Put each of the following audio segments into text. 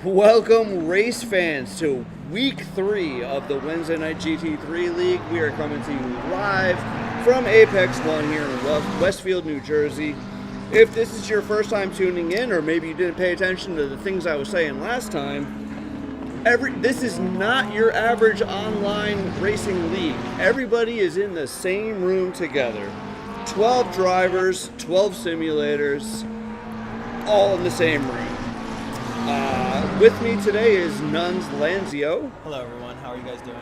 Welcome, race fans, to week 3 of the Wednesday Night GT3 League. We are coming to you live from Apex 1 here in Westfield, New Jersey. If this is your first time tuning in, or maybe you didn't pay attention to the things I was saying last time, this is not your average online racing league. Everybody is in the same room together. 12 drivers, 12 simulators, all in the same room. With me today is Nuns Lanzio. Hello everyone, how are you guys doing?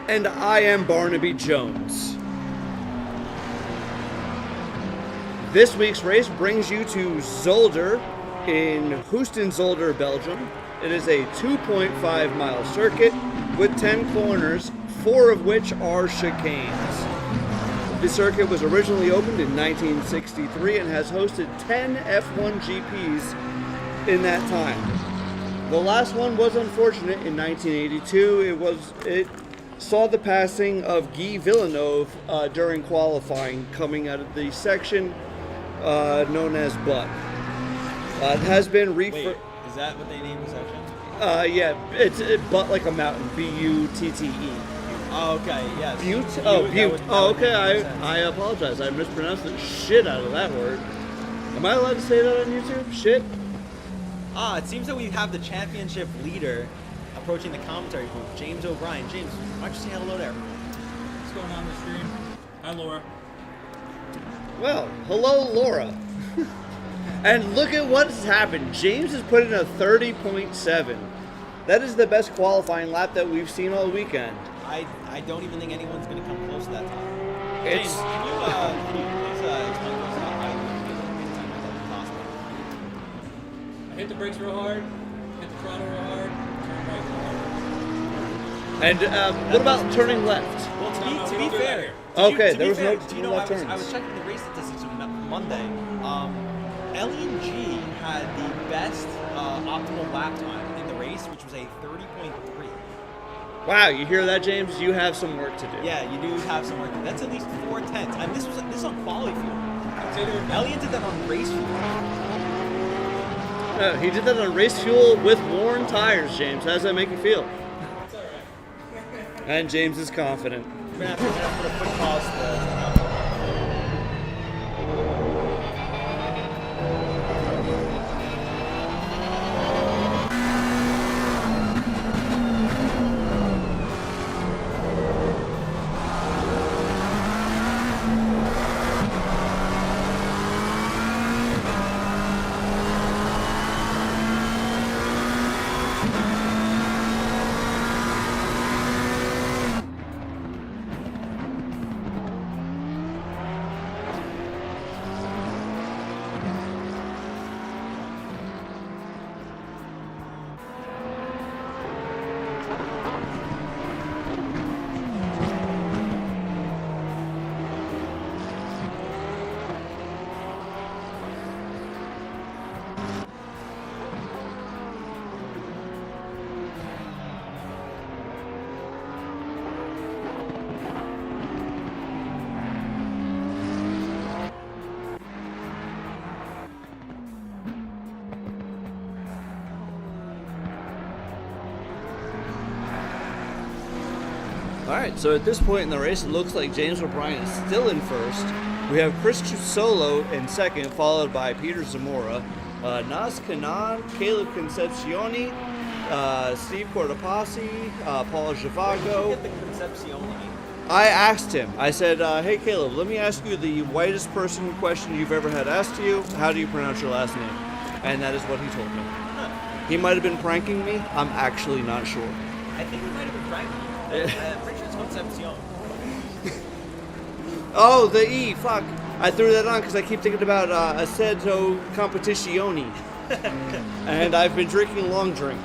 And I am Barnaby Jones. This week's race brings you to Zolder in Houston-Zolder, Belgium. It is a 2.5 mile circuit with 10 corners, 4 of which are chicanes. The circuit was originally opened in 1963 and has hosted 10 F1 GPs in that time. The last one was unfortunate in 1982. It saw the passing of Guy Villeneuve during qualifying, coming out of the section known as Butt. It has been Wait, is that what they named the section? Yeah, it's Butt like a mountain. B-U-T-T-E. Oh, okay, yes. Butte? Oh, Butte. Okay, I apologize. I mispronounced the shit out of that word. Am I allowed to say that on YouTube? Shit? It seems that we have the championship leader approaching the commentary booth, James O'Brien. James, why don't you say hello to everyone? What's going on the stream? Hi, Laura. Well, hello, Laura. And look at what's happened. James has put in a 30.7. That is the best qualifying lap that we've seen all weekend. I don't even think anyone's going to come close to that time. It's... James, can you please explain to us how I would feel about the time that was possible? I hit the brakes real hard, hit the throttle real hard, turn right real hard. And what about turning left? Well, to be fair, Okay, there was no I left turns. was checking the race statistics on Monday. Ellie and G had the best optimal lap time in the race, which was a 30.3. Wow, you hear that, James? You have some work to do. Yeah, you do have some work. That's at least 4/10. And this is on quality fuel. Elliot did that on race fuel. He did that on race fuel with worn tires, James. How does that make you feel? It's alright. And James is confident. We're gonna have to put a quick pause to Alright, so at this point in the race, it looks like James O'Brien is still in first. We have Chris Solo in second, followed by Peter Zamora, Nas Kanan, Caleb Concepcioni, Steve Cortopassi, Paul Zhivago. get the Concepcioni. I asked him, I said, hey Caleb, let me ask you the whitest person question you've ever had asked to you. How do you pronounce your last name? And that is what he told me. He might have been pranking me. I'm actually not sure. I think he might have been pranking you. I'm pretty sure it's Concepcion. Oh, the E, fuck. I threw that on because I keep thinking about Aceto Competitioni. And I've been drinking long drink.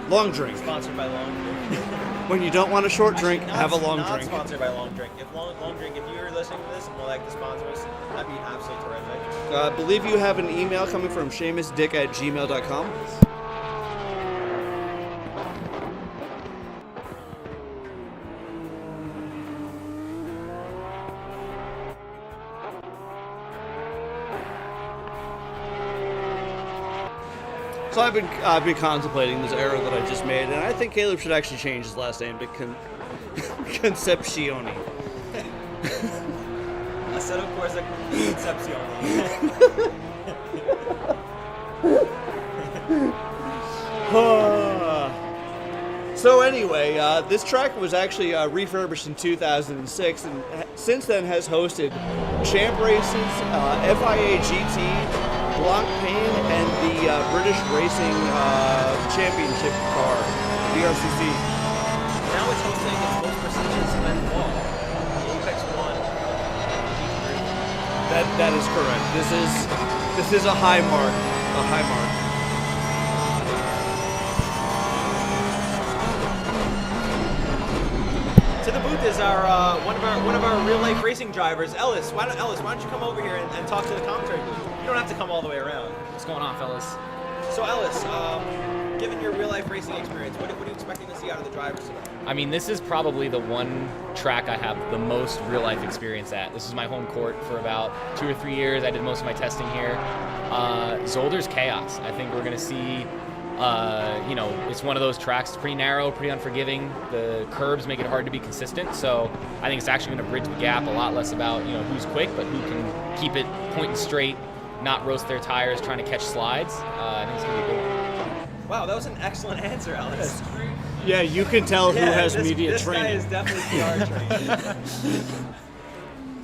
Long drink. Sponsored by Long Drink. When you don't want a short drink, Actually, have a long not drink. Sponsored by Long Drink. If Long Drink, if you're listening to this and would like to sponsor us, that'd be absolutely terrific. I believe you have an email coming from SeamusDick@gmail.com. So I've been contemplating this error that I just made, and I think Caleb should actually change his last name to Concepcioni. I said, of course, Concepcioni. So anyway, this track was actually refurbished in 2006, and since then has hosted Champ Races, FIA GT, Blanc Pain, and the British Racing Championship car, BRCC. Now it's hosting its most prestigious event of all, the Apex 1 GT3. That is correct. This is a high mark. A high mark. To the booth is our one of our real life racing drivers, Ellis. Why don't you come over here and talk to the commentary booth? You don't have to come all the way around. What's going on, fellas? So Ellis, given your real life racing experience, what are you expecting to see out of the drivers today? I mean, this is probably the one track I have the most real life experience at. This is my home court for about 2 or 3 years. I did most of my testing here. Zolder's chaos. I think we're going to see, it's one of those tracks. It's pretty narrow, pretty unforgiving. The curbs make it hard to be consistent. So I think it's actually going to bridge the gap a lot less about, who's quick, but who can keep it pointing straight, not roast their tires, trying to catch slides. I think it's going to be good. Wow, that was an excellent answer, Ellis. Yeah, you can tell who has media this training. This guy is definitely PR trained.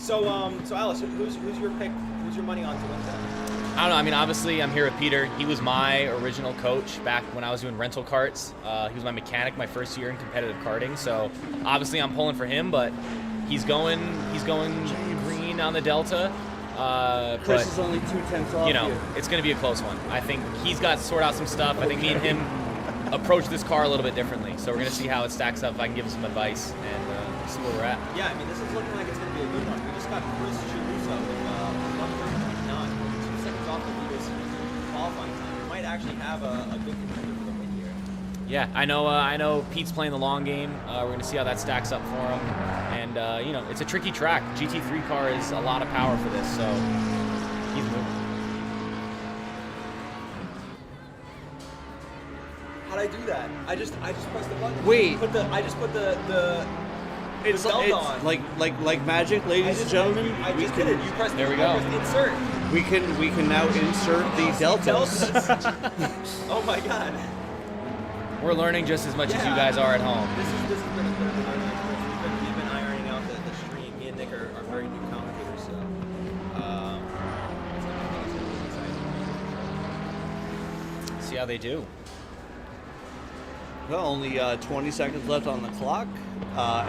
So Ellis, who's your pick? Who's your money on to win that? I don't know. I mean, obviously, I'm here with Peter. He was my original coach back when I was doing rental karts. He was my mechanic my first year in competitive karting. So obviously, I'm pulling for him. But he's going green on the Delta. Chris but is only 2/10 off. It's going to be a close one. I think he's got to sort out some stuff. I think me and him approach this car a little bit differently. So we're going to see how it stacks up. If I can give him some advice and see where we're at. Yeah, I mean, this is looking like it's going to be a good one. We just got Chris Chilusa with 1:30.9, 2 seconds off the leaders qualifying time. We might actually have a good contender for the win here. Yeah, I know Pete's playing the long game. We're going to see how that stacks up for him. And, it's a tricky track. GT3 car is a lot of power for this, so he's moving. How'd I do that? I just pressed the button. Wait. I just put the It's Delta on. like magic, ladies and gentlemen. I just did it. You pressed There we go. Insert. We can now insert the deltas. Oh my god. We're learning just as much as you guys are at home. This has been a bit of a learning experience. We've been ironing out the stream. Me and Nick are very new commentators, so it's gonna be exciting. See how they do. Well, only 20 seconds left on the clock.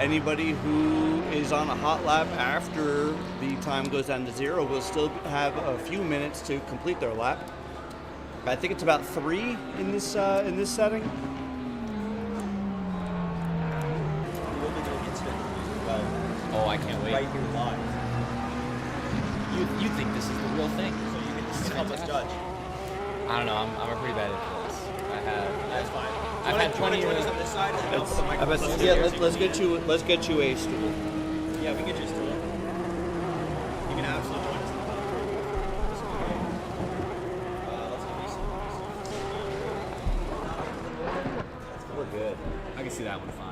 Anybody who is on a hot lap after the time goes down to 0 will still have a few minutes to complete their lap. I think it's about 3 in this setting. We'll be doing instant reviews as well. Oh, I can't wait. Right here live. You think this is the real thing? So you can help us judge. I don't know. I'm a pretty bad influence. That's fine. I've had plenty join of. us on this side. And help with the Let's get you a stool. Yeah, we get you a stool. You can absolutely join us in the back. This will be great. Let's give you some. We're good. I can see that one fine.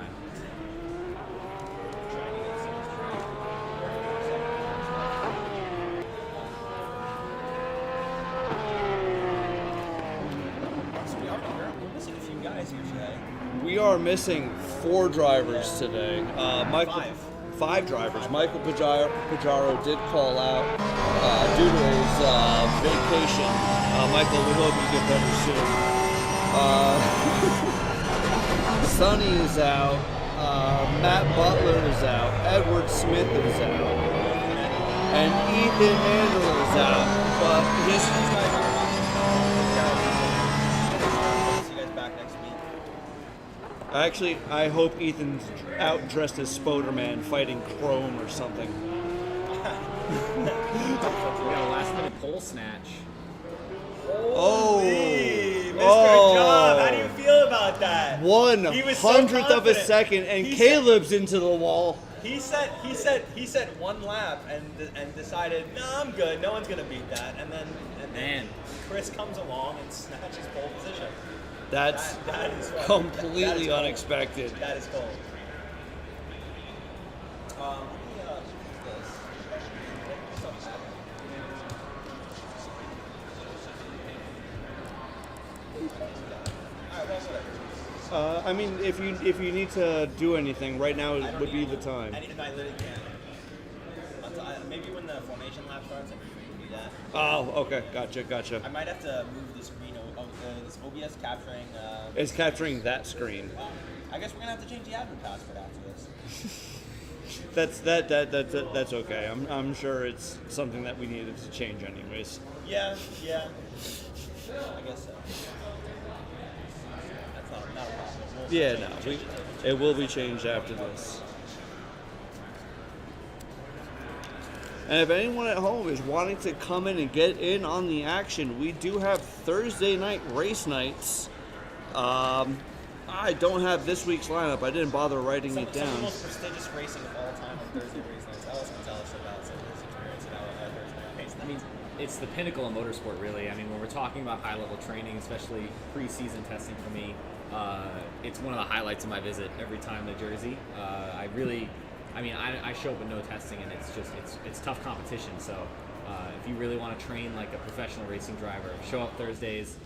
We are missing 4 drivers today. Five drivers. Michael Pajaro did call out due to his vacation. Michael, we hope you get better soon. Sonny is out. Matt Butler is out. Edward Smith is out. And Ethan Handel is out. But his See you guys back next week. Actually, I hope Ethan's out dressed as Spoderman fighting Chrome or something. We got a last minute pole snatch. Mr. Job, how do you feel about that? He was so 1/100th of a confident. second, and He Caleb's into the wall. He said one lap and decided, no, I'm good. No one's gonna beat that. And then Chris comes along and snatches pole position. That's that is completely unexpected. That is cold. Let me use this. Alright, well, whatever. I mean, if you need to do anything right now, it would be the time. I literally can't. Maybe when the formation lap starts, I can do that. Oh, okay, gotcha. I might have to move the screen. This OBS capturing. It's capturing that screen. I guess we're gonna have to change the admin password after this. That's okay. I'm sure it's something that we needed to change anyways. Yeah. I guess so. That's not a problem. Yeah, no, it will be changed after this. And if anyone at home is wanting to come in and get in on the action, we do have Thursday night race nights. I don't have this week's lineup. I didn't bother writing it down. Some of the most prestigious racing of all time on Thursday race nights. Alex can tell us about some of his experience at Thursday night race nights. I mean, it's the pinnacle of motorsport, really. I mean, when we're talking about high-level training, especially pre-season testing for me, it's one of the highlights of my visit every time to Jersey. I show up with no testing, and it's tough competition. So if you really want to train like a professional racing driver, show up Thursdays.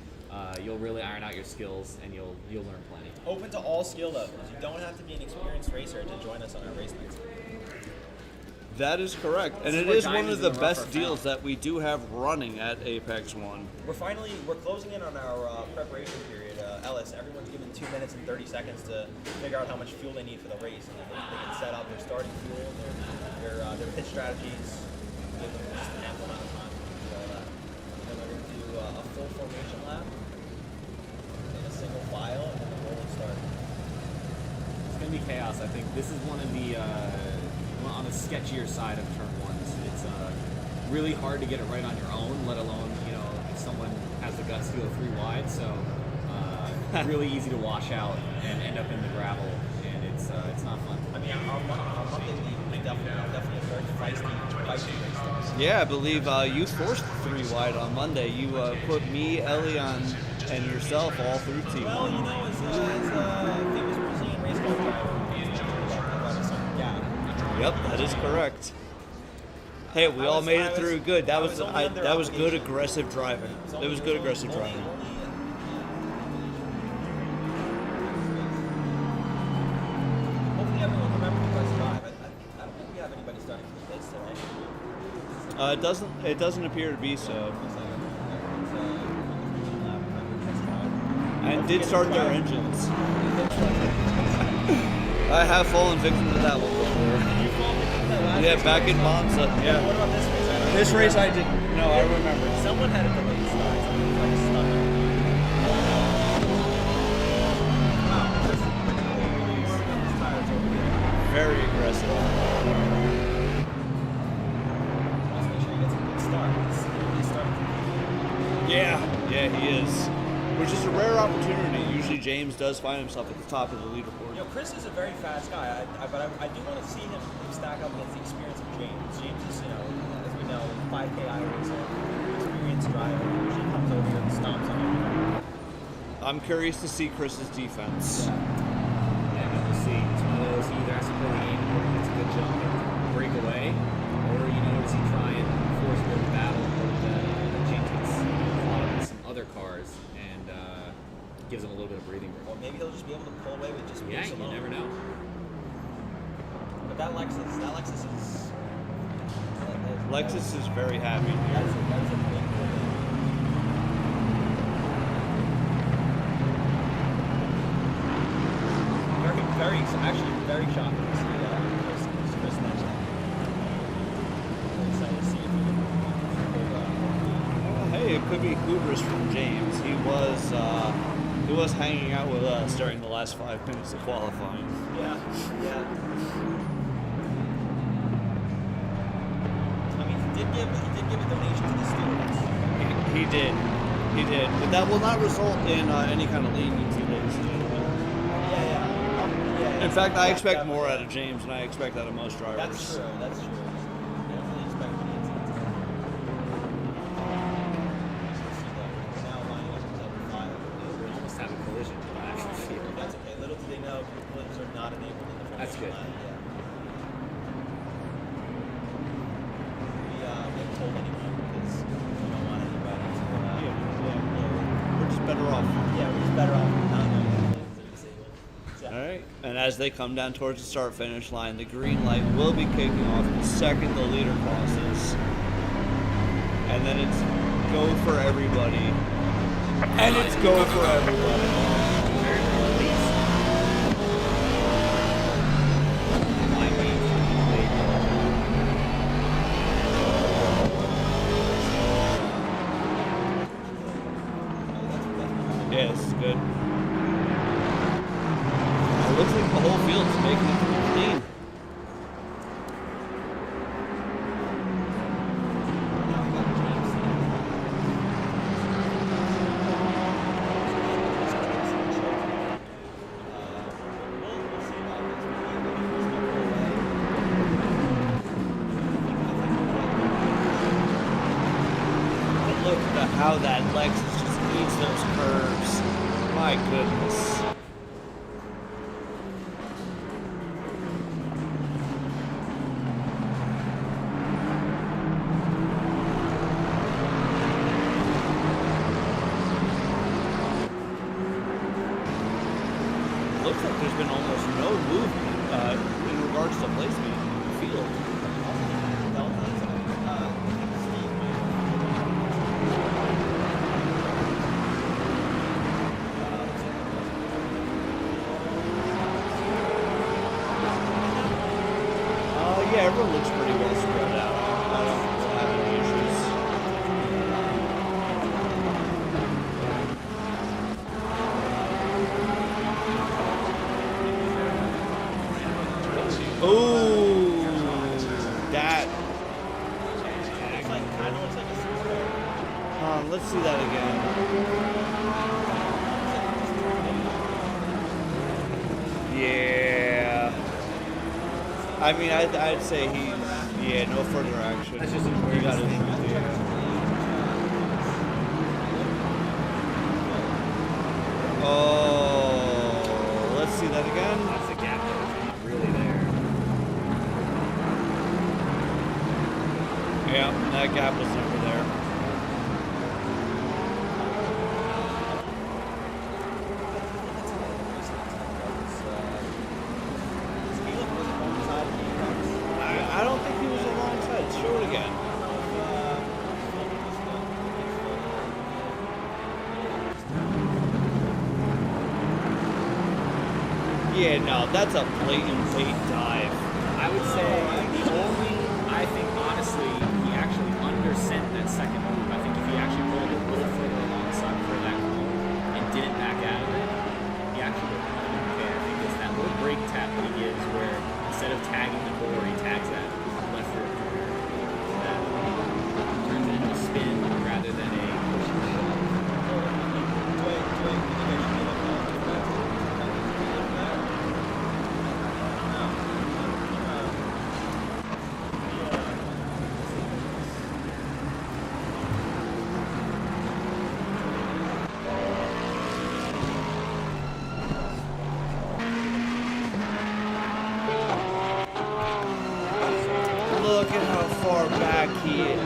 You'll really iron out your skills, and you'll learn plenty. Open to all skill levels. You don't have to be an experienced racer to join us on our race nights. That is correct, and it is one of the best deals that we do have running at Apex One. We're closing in on our preparation period. Ellis, everyone's given 2 minutes and 30 seconds to figure out how much fuel they need for the race, and then they can set up their starting fuel, their pit strategies. Give them just an ample amount of time to do all that. And then we're going to do a full formation lap in a single file, and then a rolling start. It's going to be chaos. I think this is one of the on the sketchier side of turn ones. It's really hard to get it right on your own, let alone if someone has the guts to go 3 wide. So really easy to wash out and end up in the gravel, and it's not fun. I mean, our Monday we definitely a very feisty race. Yeah, I believe you forced 3 wide on Monday. You put me, Elion, and yourself all through T1. Well, as a famous Brazilian race car driver, Yep, that is correct. Hey, we all made it through good. That was good aggressive driving. It was good aggressive driving. Hopefully everyone remembers the first drive. I don't think we have anybody starting from the pits today. It doesn't appear to be so. And did start their engines. I have fallen victim to that one before. Yeah, back in Monza. Yeah. What about this race? This race I didn't. No, I remember. Someone had a delayed start. Someone was like stuck. Wow. His tires over here. Very aggressive. Let's make sure he gets a good start. He's starting. Yeah, he is. Which is a rare opportunity. Usually James does find himself at the top of the leaderboard. Chris is a very fast guy, but I do want to see him stack up against the experience of James. James is, as we know, 5K racer, experienced driver, usually comes over here and stomps on everyone. I'm curious to see Chris's defense. Yeah, we'll see. It's one of those, he either has to play the game and gets a good jump and break away, or, does he try and force a little battle with James gets caught up with some other cars and gives him a little bit of breathing room. Or maybe he'll just be able to pull away with just Yeah, pace you alone. never know. But that Lexus is... Lexus is very happy That here. is a big pull. Very shocking to see Chris match that. I'm excited to see if he can pull Hey, it could be hubris from James. He was hanging out with us during the last 5 minutes of qualifying. Yeah. I mean, he did give a donation to the students. He did. But that will not result in any kind of leniency, ladies and gentlemen. Yeah. In fact, I expect more out of James than I expect out of most drivers. That's true. That's true. Definitely expect many incidents. Now lining up with level 5. We almost have a collision in the actual field. That's okay. Little do they know, collisions are not enabled in the front. That's good. Yeah. We haven't told anyone because we don't want anybody to. We're just better off. Yeah, we're just better off not knowing things are disabled. All right. And as they come down towards the start-finish line, the green light will be kicking off the second the leader crosses. And then it's go for everybody. And it's go for everybody. Yeah, this is good. It looks like the whole field's making it through clean. But look at how that Lexus just eats those curves. My goodness. Looks like there's been almost no movement in regards to placement in the field. Yeah, everyone looks pretty well spread out. I don't have any issues. Ooh, that. Let's see that again. Yeah. I mean, I'd say he's, no further action. That's just a He got his shoes, Oh, let's see that again. That's a gap that was not really there. Yeah, that gap was never there. I don't think he was alongside. Show it again. Yeah, no, that's a blatant bait dive. I would say I think honestly, he actually undersent that second move. I think if he actually pulled a little further alongside for that cone and didn't back out of it, he actually would have been okay. I think it's that little brake tap that he gives where instead of tagging the door, he tags that left foot corner. That turns it into a spin rather than a push and shove. Look at how far back he is.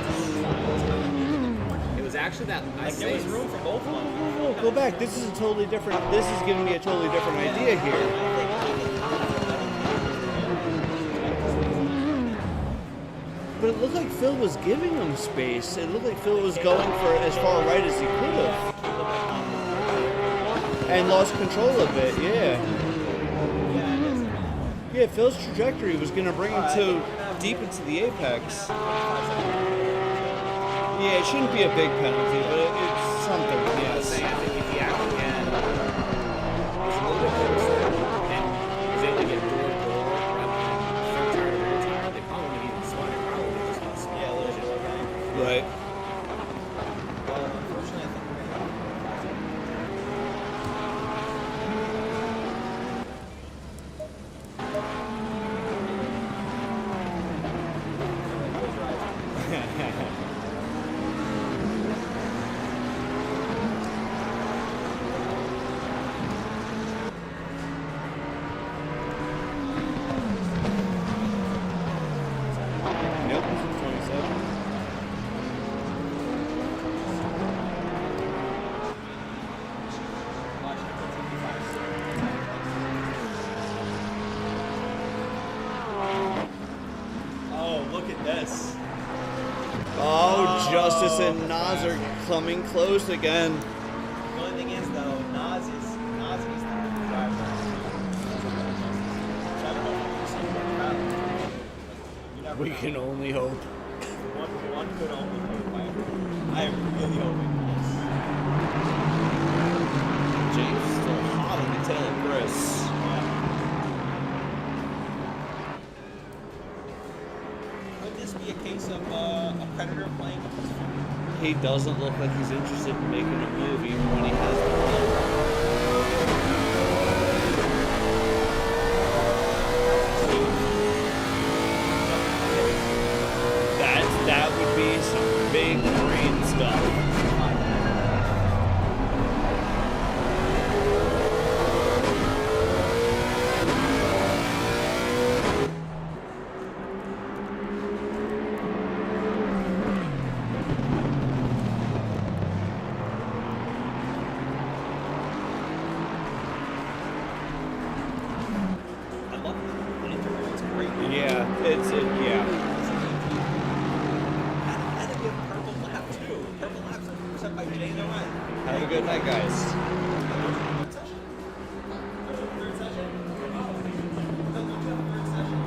It was actually that There was room for both of them. Oh, go back. This is a totally different. This is giving me a totally different idea here. But it looked like Phil was giving him space. It looked like Phil was going for as far right as he could have. And lost control a bit, yeah. Yeah, Phil's trajectory was going to bring him to deep into the apex. Yeah, it shouldn't be a big penalty, but it's something, yes. I think if he actually had was a little bit closer and was able to get door to door rather than front tire to rear tire, they probably would have even spun it. Probably would have just been spun. Yeah, a little bit of that. Right. Well, unfortunately, I think we're going to have 27. Oh, look at this. Oh, Justice and Nas are coming close again. The only thing is, though, Nas is the driver. So I don't know if we'll see one battle. You never We know. can only hope. One could only hope. I am really hoping this. James still hot on the tail of Chris. Could this be a case of a predator playing with his food? He doesn't look like he's interested in making a move even when he has the ball. That would be some big green stuff. I love it. The interview is great. Yeah, yeah. And then we have Purple Lap, too. Purple Lap's set by Jay Noel. Have a good night, guys. Third session. Third session. Third session.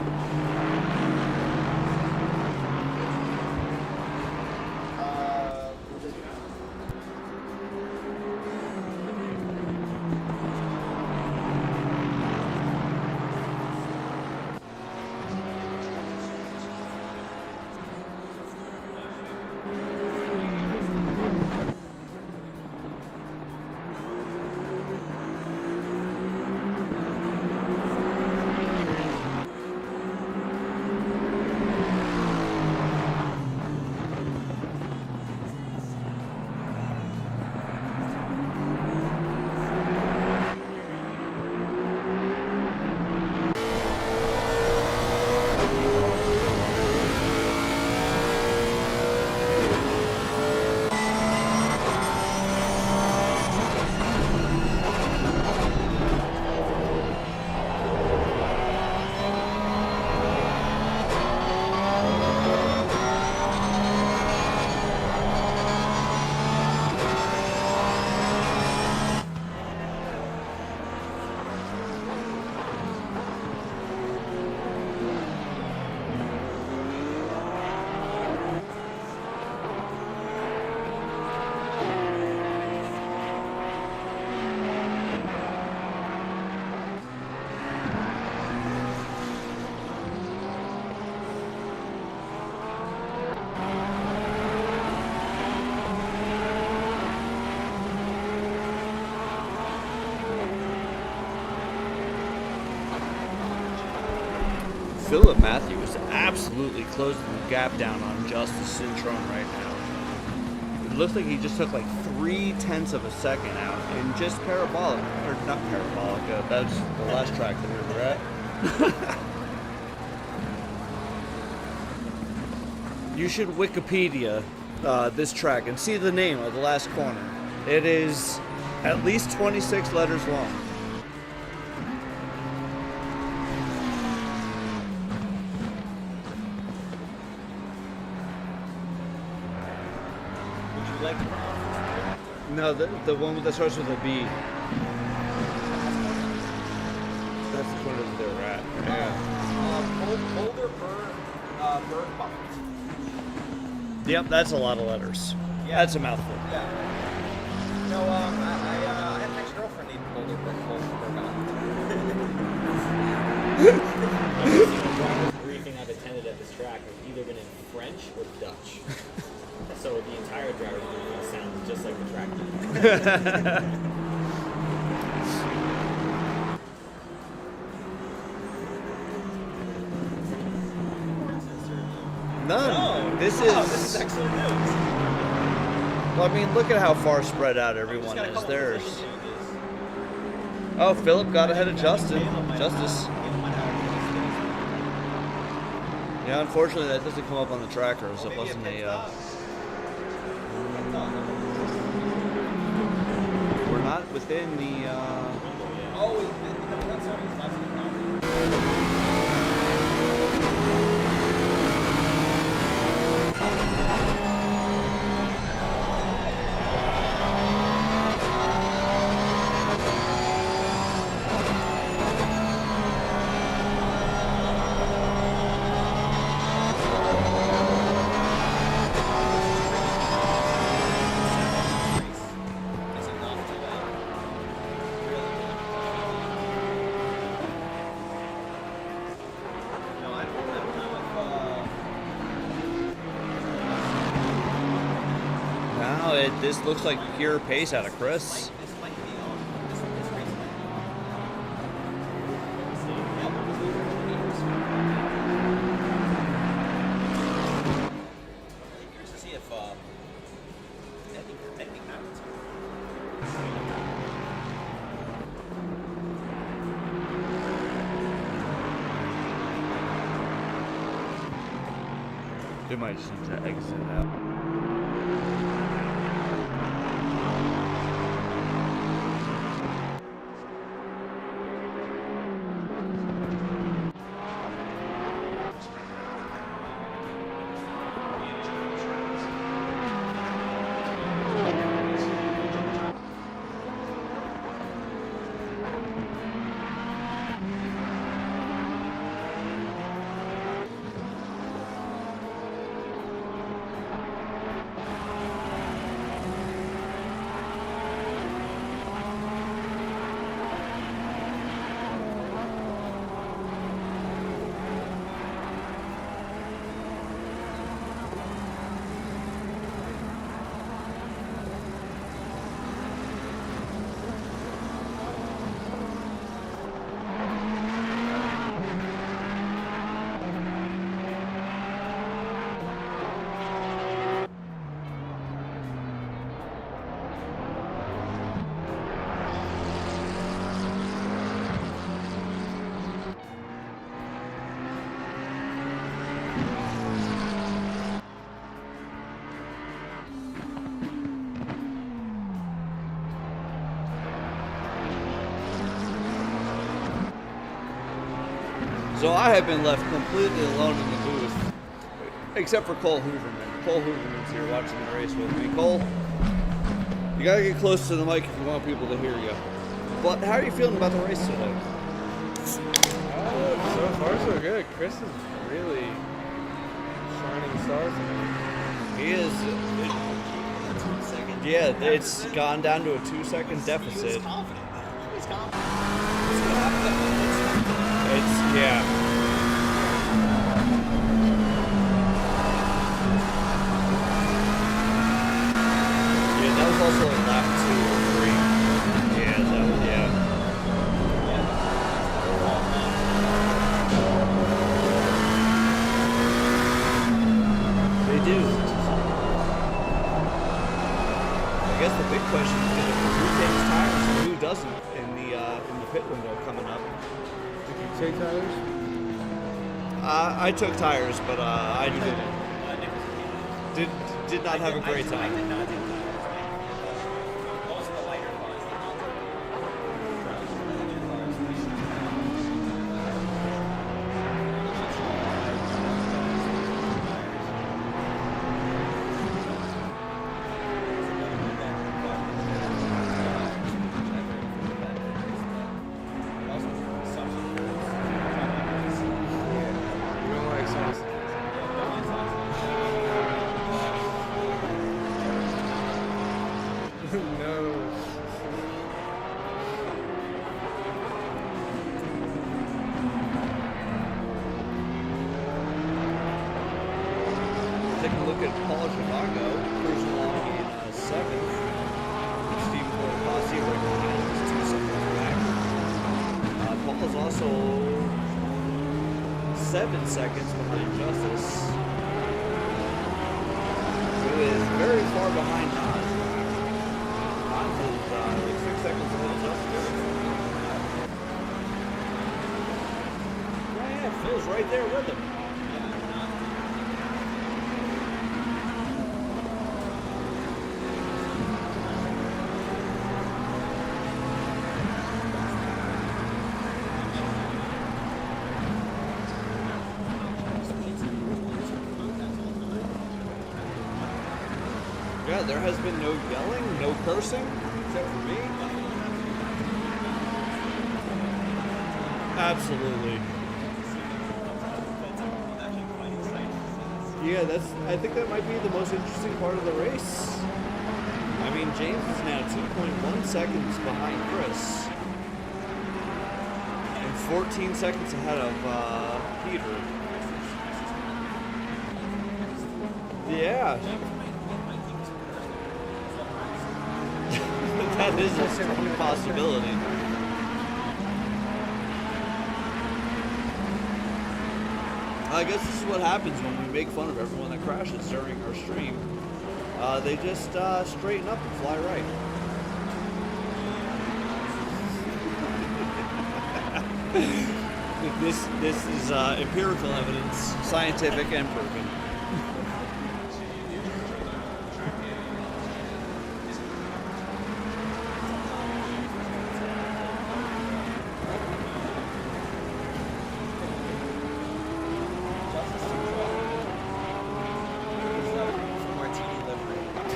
Philip Matthews absolutely closing the gap down on Justice Cintron right now. It looks like he just took like 0.3 of a second out in just parabolic, or not parabolic, that's the last track that we were at. You should Wikipedia this track and see the name of the last corner. It is at least 26 letters long. Would you like to pronounce No, the one that starts with a B. That's the corner that they were at. Yeah. Boulder Bird Bucket. Yep, that's a lot of letters. Yeah. That's a mouthful. Yeah. No, I had an ex-girlfriend named Boulder Bucket. Briefing I've attended at this track has either been in French or Dutch. So the entire driver's briefing sounds just like the track did. None. This is excellent news. Well, I mean, look at how far spread out everyone is. There's. Oh, Philip got ahead of Justice. Yeah, unfortunately that doesn't come up on the trackers. It wasn't a. We're not within the. This looks like pure pace out of Chris. They might just need to exit out. So I have been left completely alone in the booth, except for Cole Hooverman. Cole Hooverman's here watching the race with me. Cole, you gotta get close to the mic if you want people to hear you. But how are you feeling about the race today? So far so good. Chris is really shining star tonight. He is. Yeah, it's gone down to a 2-second deficit. He's confident. It's, yeah. Yeah, that was also a lap 2 or 3. Yeah, that was, yeah. They do. I guess the big question is going to be who takes tires and who doesn't in the pit window coming up. Did you take tires? I took tires, but I did not have a great time. I did not take tires. Most of the lighter cars. You don't like sauce? No. Take a look at Paul Givago, cruising along in 7th. Steve Cortopassi right behind him is 2 seconds back. Paul is also 7 seconds behind Justice, who is very far behind Nas. Nas is like 6 seconds ahead of Justice. Yeah, Phil's right there with him. Yeah, there has been no yelling, no cursing, except for me. Absolutely. Yeah, I think that might be the most interesting part of the race. I mean, James is now 2.1 seconds behind Chris. And 14 seconds ahead of Peter. Yeah. That is a strong possibility. I guess this is what happens when we make fun of everyone that crashes during our stream. They just straighten up and fly right. This is empirical evidence, scientific and proven.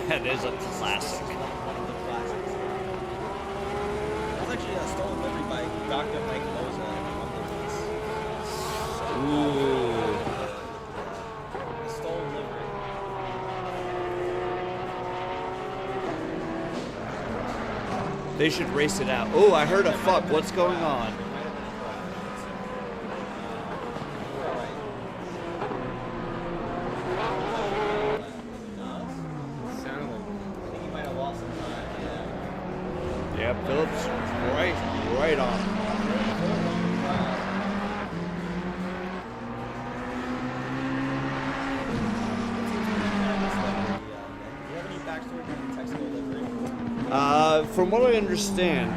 That is a classic. One of the classics. It was actually a stolen livery by Dr. Mike Moza on the race. Ooh. A stolen livery. They should race it out. Oh, I heard a fuck. What's going on? There might have been a crash. Sounded like I think he might have lost some time. Yeah. Yeah, Phillips, right on. Do you have any backstory behind the Texaco livery? From what I understand,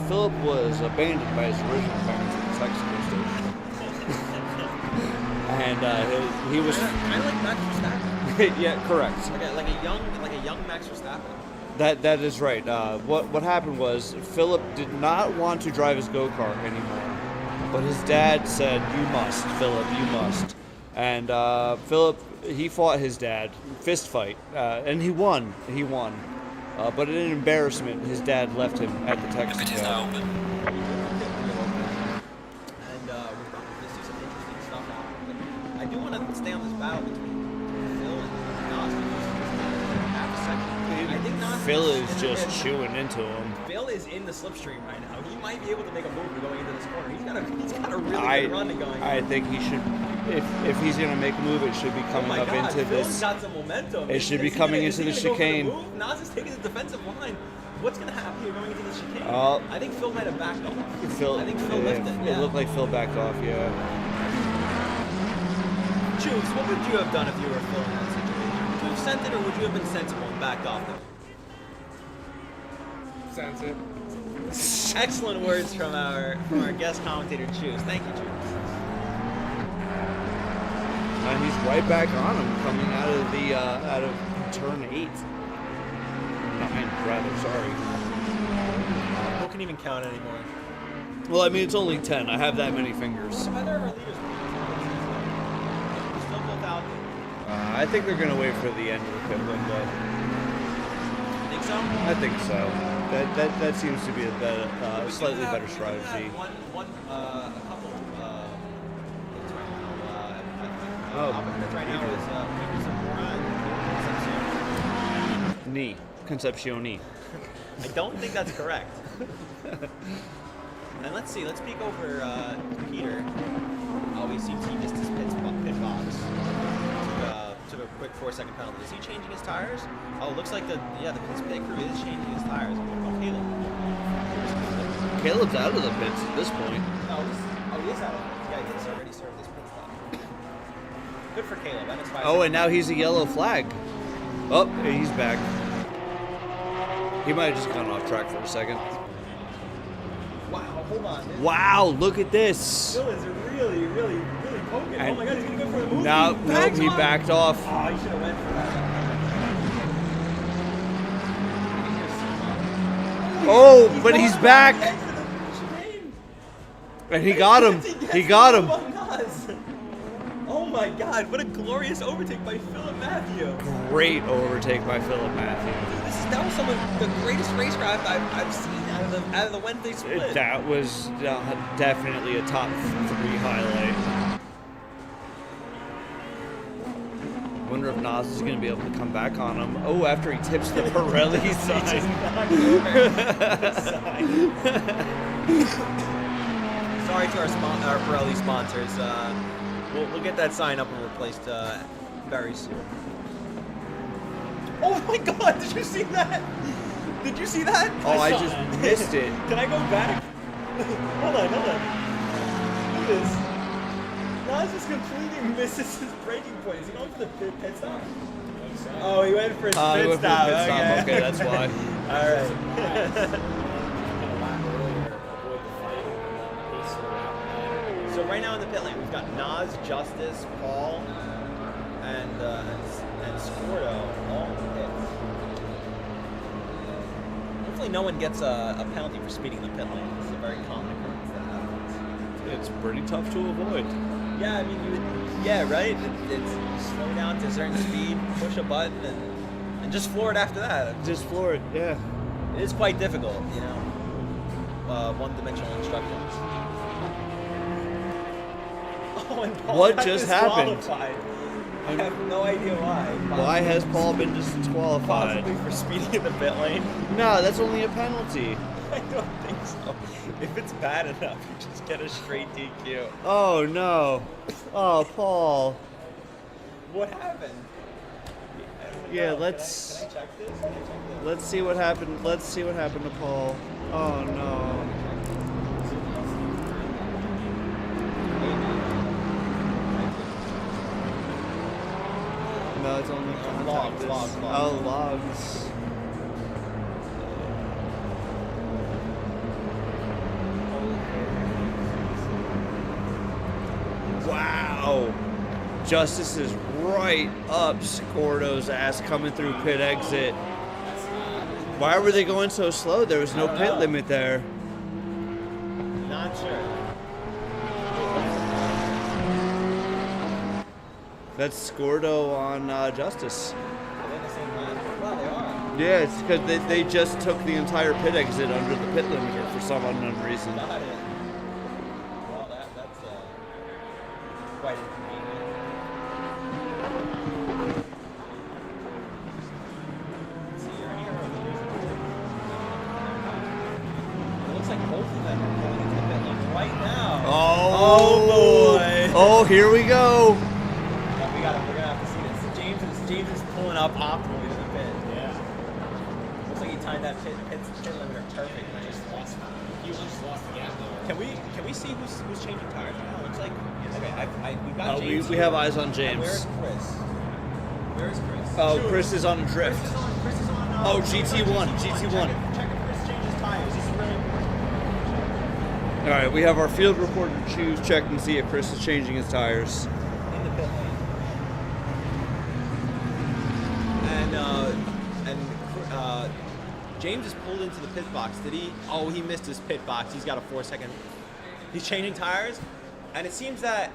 Philip was abandoned by his original parents at the Texaco station. And he was... Kind of like Max Verstappen. Yeah, correct. Like a young Max Verstappen. That is right. What happened was Philip did not want to drive his go-kart anymore, but his dad said, "You must, Philip, you must." And Philip, he fought his dad, fist fight, and he won. He won. But in an embarrassment, his dad left him at the Texaco. And let's do some interesting stuff now. But I do want to stay on this battle between Phil and Nas. Half a second. I think Nas Phil is is in just the- chewing into him. Phil is in the slipstream right now. He might be able to make a move going into this corner. He's got a really good run going. I think he should, if he's gonna make a move, it should be Oh coming my up God, into Phil's this. got some momentum. It should be Is he coming gonna- into is the he gonna go for chicane. move? Nas is taking the defensive line. What's going to happen here going into the chicane? I think Phil might have backed off. I think Phil lifted. It looked like Phil backed off. Yeah. Choose, what would you have done if you were Phil in that situation? Would you have sent it, or would you have been sensible and backed off them? sounds it. Excellent words from our guest commentator, Choose. Thank you, Choose. And he's right back on him coming out of the out of turn 8. 9, rather. Sorry. Who can even count anymore? Well, I mean it's only 10. I have that many fingers. Are there leaders? Still built out. I think they're gonna wait for the end of the pit window. Think so? I think so. That seems to be a better, slightly better strategy. A couple things right now. Oh, Right now is Ni. Concepcioni. I don't think that's correct. And let's see. Let's peek over Peter. We see he missed his pit box. Took a quick 4-second penalty. Is he changing his tires? Oh, looks like the pit crew is changing his tires. What about Caleb? Caleb's out of the pits at this point. Oh, he is out of it. Yeah, he's already served his pit stop. Good for Caleb. That inspires Oh, him. and now he's a yellow flag. Oh, he's back. He might have just gone off track for a second. Wow, hold on. Wow, look at this. Phil is really, really, really poking. Oh my God, he's gonna go for the move. No, he off. backed off. Oh, he should have went for that. Oh, but he's back. And he got him. He got him. Oh my God! What a glorious overtake by Philip Matthew. Great overtake by Philip Matthew. That was some of the greatest racecraft I've seen out of the Wednesday split. That was definitely a top 3 highlight. Wonder if Nas is going to be able to come back on him. Oh, after he tips the Pirelli sign. Sorry to our Pirelli sponsors. We'll get that sign up and replaced very soon. Oh my God! Did you see that? Did you see that? Oh, I just missed it. Can I go back? Hold on. Look at this. Nas just completely misses his braking point. Is he going for the pit stop? Oh, he went for his pit stop. Okay, that's why. All right. So right now in the pit lane, we've got Nas, Justice, Paul, and Scordo all in the pits. Hopefully no one gets a penalty for speeding the pit lane. This is a very common occurrence that happens. It's pretty tough to avoid. Yeah, I mean, right? It's slow down to a certain speed, push a button, and just floor it after that. Just floor it, yeah. It is quite difficult, you know, one-dimensional instructions. Oh, and Paul What got just happened? disqualified. I have no idea why. Why has Paul been disqualified? Possibly for speeding in the pit lane? No, that's only a penalty. I don't think so. If it's bad enough, you just get a straight DQ. Oh no. Oh, Paul. What happened? Yeah, Can let's I check this? Can I check this? let's see what happened. Let's see what happened to Paul. Oh no. No, it's only Logs. Oh, logs. Wow. Justice is right up Scordo's ass coming through pit exit. Why were they going so slow? There was no pit limit there. Not sure. That's Scordo on Justice. Are they in the same line? Well, they are. Yeah, it's because they just took the entire pit exit under the pit limiter for some unknown reason. Got it. Well, that's quite inconvenient. Let's see, are any of our leaders in the pit? It looks like both of them are going into the pit lanes right now. Oh boy. Oh, here we go. We're gonna have to see this. James is pulling up optimally to the pit. Yeah. Looks like he timed that pit limiter perfect. You just lost the gap though. Can we see who's changing tires right now? Looks like okay. We've got James. We here. have eyes on And James. where's Chris? Where's Chris? Oh, Chris is on drift. Chris is on. Oh, GT1. Check if Chris changes tires. This is really important. All right, we have our field reporter choose check and see if Chris is changing his tires. In the pit lane. And James is pulled into the pit box. Did he? Oh, he missed his pit box. He's got a 4-second. He's changing tires, and it seems that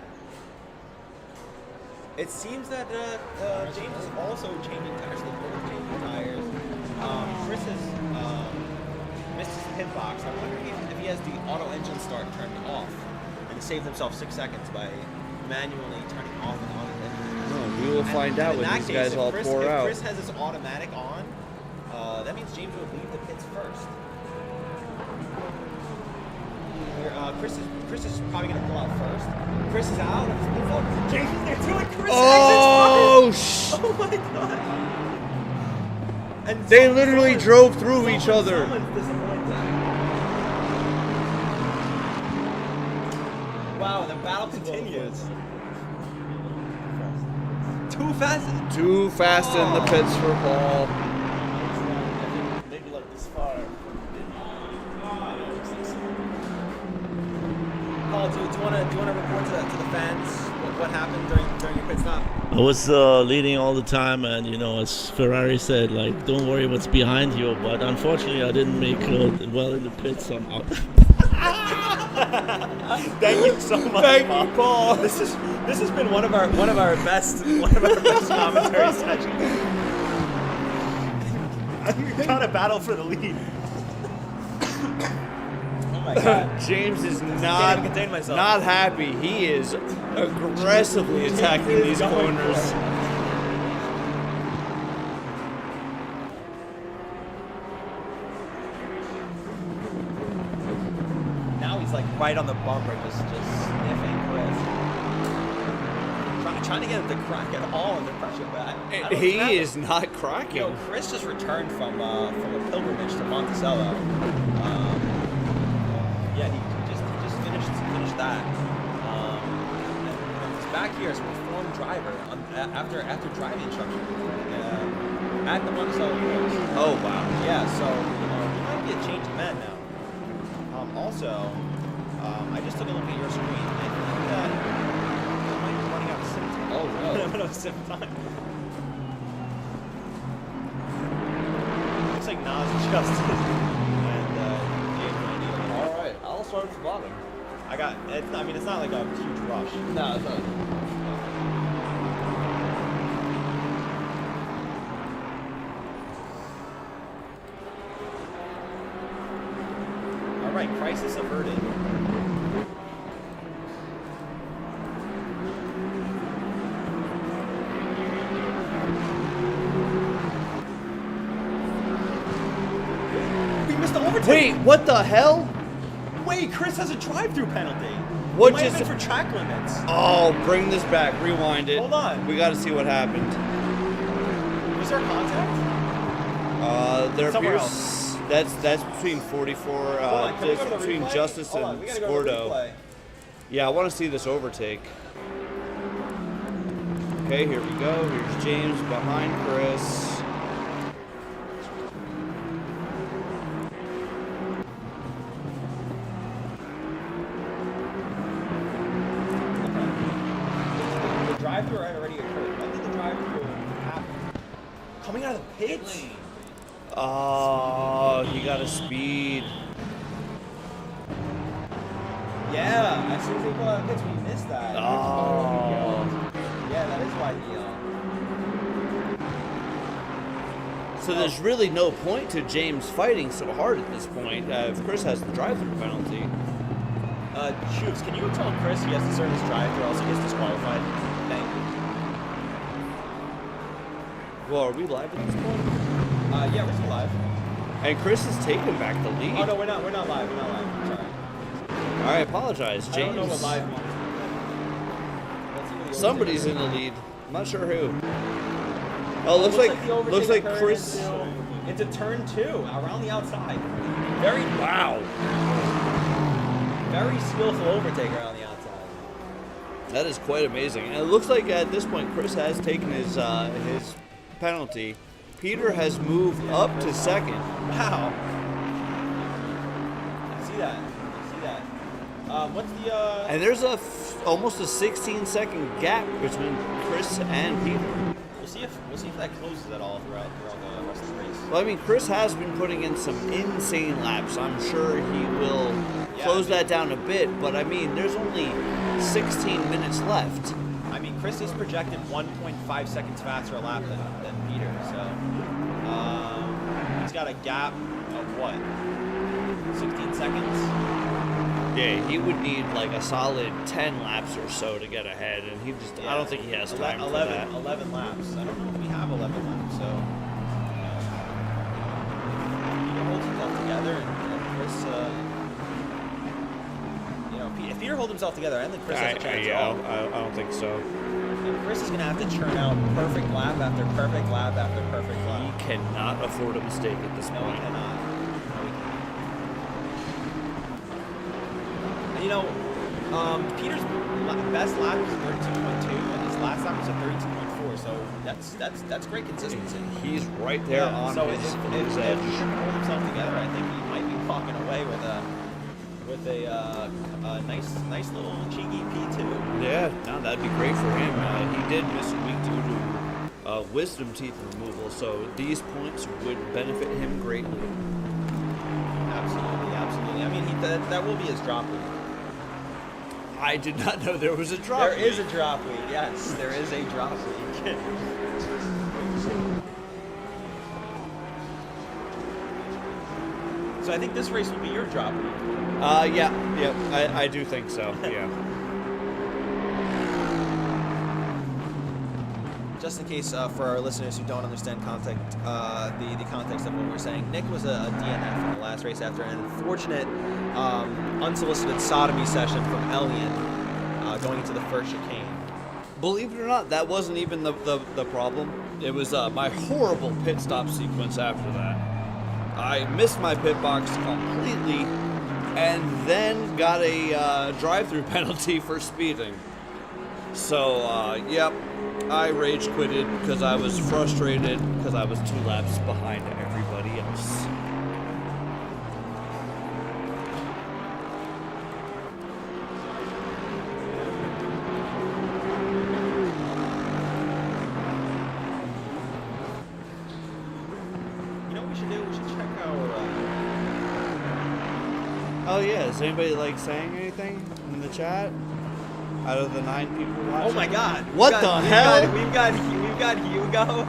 James is also changing tires. They're both changing tires. Chris has missed his pit box. I wonder if he has the auto engine start turned off and saved himself 6 seconds by manually turning off and on the engine. Oh, we will find out when these guys all pour if out. Chris has his automatic on, that means James will leave the pits first. Chris is probably going to pull out first. Chris is out. James is there too, and Chris exits first. Oh my god! And They literally drove through each other. Someone's disappointed. Wow, the battle continues. Too fast. Too fast in the pits for Paul. Maybe like this far. Paul, do you want to report to the fans what happened during your pit stop? I was leading all the time, and as Ferrari said, like, don't worry what's behind you. But unfortunately, I didn't make well in the pits somehow. Thank you so much, Thank Paul. you, Paul. This has been one of our best commentary sessions. We've got a battle for the lead. Oh my god. James is Can't not even contain myself. not happy. He is aggressively attacking these corners. Now he's like right on the bumper, just sniffing Chris. Trying to get him to crack it all under pressure, but I don't know what's He happening. is not cracking. You know, Chris just returned from a pilgrimage to Monticello. Yeah, he just finished that. And he's back here as a reformed driver after driving instruction at the Monticello course. Oh wow. Yeah, so he might be a changed man now. Also, I just took a look at your screen. I think that I might be running out of sim time. Oh no. I'm out of sim time. Looks like Nas, Justin, and James might need a little. All right, I'll start from the bottom. I mean, it's not like a huge rush. No, it's not. All right, crisis averted. We missed the overtake. Wait, what the hell? Wait, Chris has a drive-through penalty. What It might have just- been for track limits? Oh, bring this back. Rewind it. Hold on. We got to see what happened. Was there contact? There Somewhere appears that's between 44. Hold on, can we go to the Between replay? Justice Hold on, and we gotta go to the Scordo. replay. Yeah, I want to see this overtake. Okay, here we go. Here's James behind Chris. The drive-through had already occurred. When did the drive-through happen? Coming out of the pits? Oh, he got a speed. Yeah, as soon as they go out of the pits, we missed that. Oh. Yeah, that is why he. So there's really no point to James fighting so hard at this point if Chris has the drive-through penalty. Shoots, can you tell Chris he has to serve his drive-through, else he gets disqualified? Thank you. Well, are we live at this point? Yeah, we're still live. And Chris has taken back the lead. Oh no, we're not live. We're not live. Sorry. I apologize, James. I don't know what live means. Let's see what the Somebody's in overtake the lead. I'm not sure who. Oh, looks the overtake looks like occurred Chris. into turn 2 around the outside. Very Wow, very skillful overtake around the outside. that is quite amazing. And it looks like at this point Chris has taken his penalty. Peter has moved up to second. Wow. I see that. What's the And there's almost a 16-second gap between Chris and Peter. We'll see if that closes at all throughout the rest of the race. Well, I mean, Chris has been putting in some insane laps. I'm sure he will close that down a bit, but I mean, there's only 16 minutes left. I mean, Chris is projected 1.5 seconds faster a lap than Peter, so he's got a gap of what? 16 seconds? Yeah, he would need like a solid 10 laps or so to get ahead, and I don't think he has time for that. 11 laps. I don't know if we have 11 laps, so Peter holds himself together, and Chris, if Peter holds himself together, I don't think Chris has a chance at all. I don't think so. And Chris is going to have to churn out perfect lap after perfect lap after perfect He lap. cannot afford a mistake at this No, he point. cannot. You know, Peter's best lap was 32.2, and his last lap was a 32.4. So that's great consistency. He's right there on so his if edge. he can hold himself together, I think he might be walking away with a nice little cheeky P2. Yeah, no, that'd be great for him. He did miss a week due to wisdom teeth removal, so these points would benefit him greatly. Absolutely. I mean, that will be his drop week. I did not know there was a drop. There is a drop week. Yes, there is a drop week. So I think this race will be your drop week. I do think so. Yeah. Just in case for our listeners who don't understand context, the context of what we're saying, Nick was a DNF in the last race after an unfortunate unsolicited sodomy session from Elian going into the first chicane. Believe it or not, that wasn't even the problem. It was my horrible pit stop sequence after that. I missed my pit box completely and then got a drive-through penalty for speeding. So, yep, I rage quitted because I was frustrated because I was 2 laps behind everybody else. You know what we should do? We should check our... Oh yeah, is anybody like saying anything in the chat? Out of the 9 people watching? Oh my God! What the hell? We've got Hugo.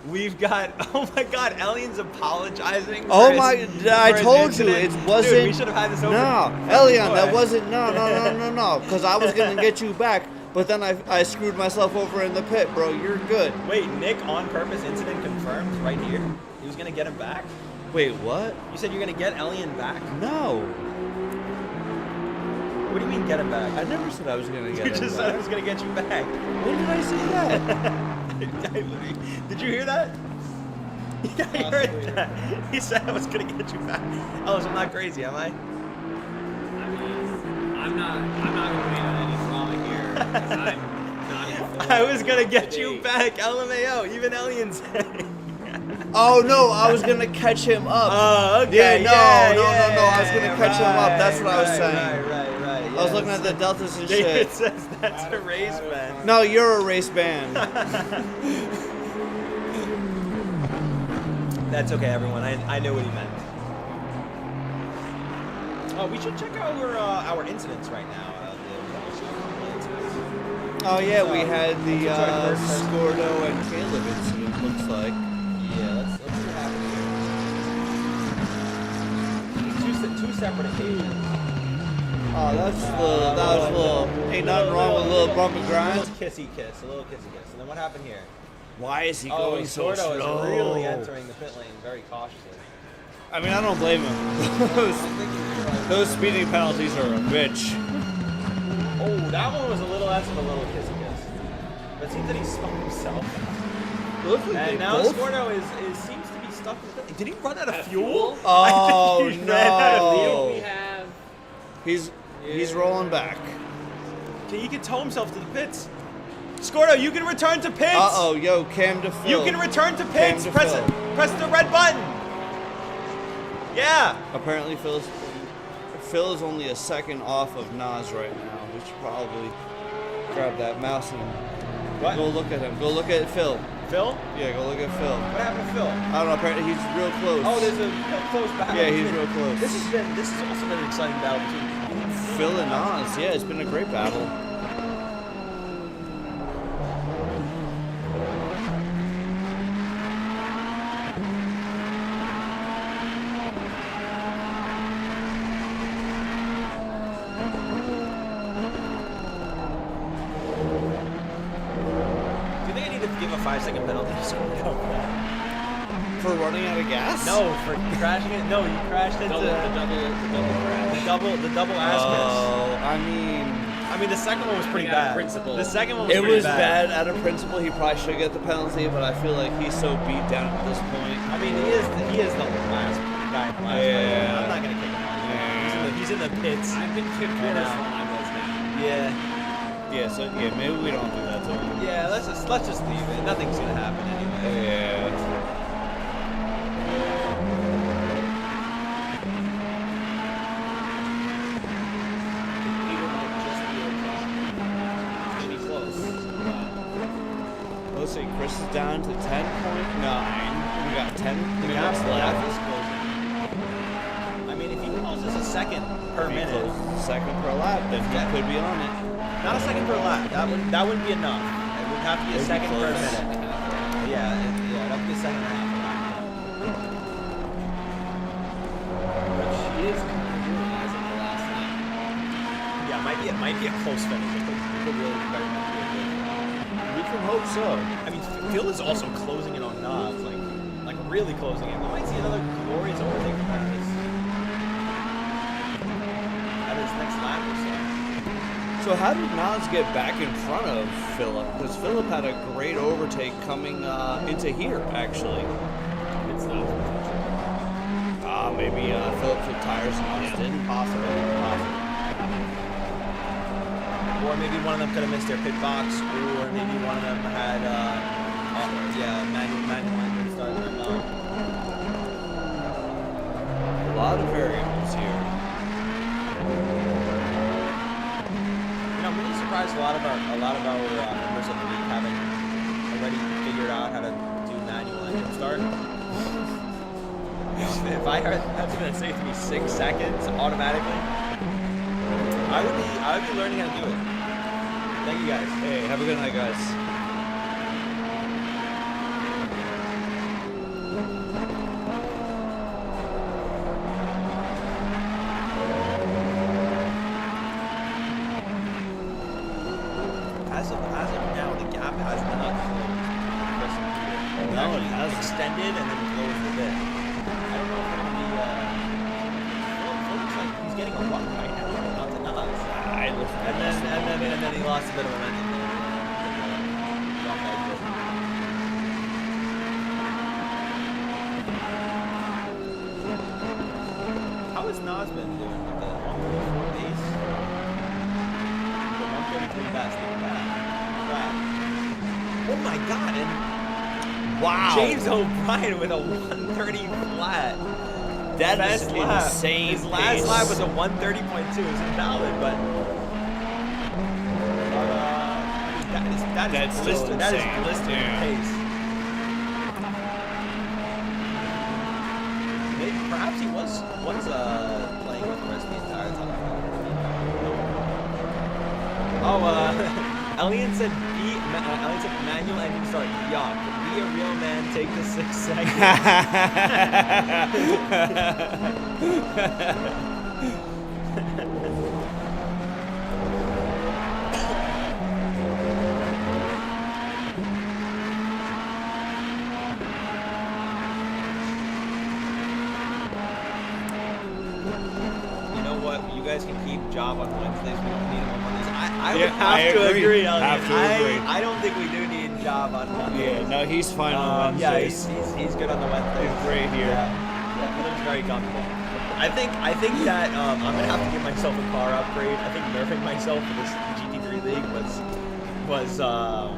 We've got. Oh my God! Elian's apologizing. Oh for my! his, I for his told you incident. it wasn't. Dude, we should have had this over. No, Elian, that wasn't. No. Because I was gonna get you back, but then I screwed myself over in the pit, bro. You're good. Wait, Nick on purpose incident confirmed right here. He was gonna get him back. Wait, what? You said you're gonna get Elian back. No, What do you mean get him back? I never said I was gonna get You him just back. said I was gonna get you back. When did I say that? Did you hear that? Yeah, I heard that. He said I was gonna get you back. Oh, so I'm not crazy, am I? I mean, I'm not gonna be on any drama here because I'm not informed. I was gonna get to you date. back, LMAO. Even Elian said. Oh no, I was gonna catch him up. Oh, okay. Yeah, no. I was gonna catch him up. That's what I was saying. Right. I was looking at the deltas and David shit. says that's a race, man. No, you're a race band. That's okay, everyone. I know what he meant. Oh, we should check our incidents right now. Oh yeah, we had the Sorry, first person. Scordo and Caleb incident. Looks like. Yeah, let's see what happened here. Two separate occasions. Oh, that was a little. Ain't nothing wrong with a little bump and A grind. little kissy kiss. And then what happened here? Why is he Oh, going so Sordo slow? is really entering the pit lane very cautiously. I mean, I don't blame him. Those speeding penalties are a bitch. Oh, that one was that's a little kissy kiss. But it seems that he spun himself. Looks like And they now both. Scordo seems to be stuck in the pit lane. Did he run out of fuel? Oh I think he ran out of fuel. no! We have. He's rolling back. Okay, he can tow himself to the pits. Scordo, you can return to pits. Uh oh, yo, Cam to Phil. You can return to pits. to Press Phil. it. Press the red button. Yeah. Apparently, Phil is only a second off of Nas right now. We should probably grab that mouse and What? go look at him. Go look at Phil. Phil? Yeah, go look at Phil. What happened to Phil? I don't know. Apparently, he's real close. Oh, there's a close battle. Yeah, he's real close. This has also been an exciting battle between Phil and Nas. Yeah, it's been a great battle. Do you think I need to give a 5-second penalty to Scordo? For running out of gas? No, for crashing it. No, you crashed into The double crash. the double ass Oh, I mean, the second one was pretty Out of bad. principle. The second one was it pretty was bad out of principle. He probably should get the penalty, but I feel like he's so beat down at this point. I mean, he is the last guy in the last Yeah. place. I'm not gonna kick him out. Yeah. He's in the pits. I've been kicked I worse know. while I was down. Yeah. So maybe we don't do that to him. Yeah, let's just leave it. Nothing's gonna happen anyway. Yeah. Peter might just be okay. Pretty close. Let's see. Chris is down to 10.9. We got 10 minutes left. I mean, if he calls Just a second per Be minute. close. Second per lap, then he Yeah. could be on it. Not a second per lap. That wouldn't be enough. It would have to be a It'd be second per close. minute. Yeah, that'd have to be a second and a half. Which he is kind of doing as of the last lap. Yeah, it might be a close finish. It could really be very much be a good. We can hope so. I mean, Phil is also closing in on Nas, like really closing in. We might see another glorious overtake from Paris at his next lap or so. So how did Nas get back in front of Philip? Because Philip had a great overtake coming into here, actually. It's not. Maybe Philip took tires and Nas didn't. Possible. Or maybe one of them could have missed their pit box, or maybe one of them had manual engine start turned on. A lot of variables here. You know, I'm really surprised a lot of our members of the league haven't already figured out how to do manual engine start. If I heard that's gonna save me 6 seconds automatically, I would be learning how to do it. Thank you guys. Hey, have a good night, guys. As of now, the gap has not closed. No, it hasn't. Extended and then closed a bit. I don't know if it's gonna be. It looks like he's getting a run right now. Not to Nas. And then he lost a bit of momentum there. Drop exit. How has Nas been doing with the 134 pace? The 133 best. Oh my god, and Wow. James O'Brien with a 130 flat. That is Best lap. insane His last pace. lap was a 130.2. It's invalid, but that is That's blistered. still That is insane. blistered Yeah. pace. Maybe, perhaps he was playing with the rest of the entire time. Elliot said manual engine start. Yuck. Be a real man. Take the 6 seconds. You know what? You guys can keep Job on Wednesdays. We don't need him on Mondays. I would have to agree, Elliot. Have to agree. I don't think we do need Job on Mondays. Yeah, no, he's fine on Yeah, Wednesdays. he's good on the Wednesdays. He's great here. Yeah, he looks very comfortable. I think that I'm gonna have to give myself a car upgrade. I think nerfing myself for this GT3 League was not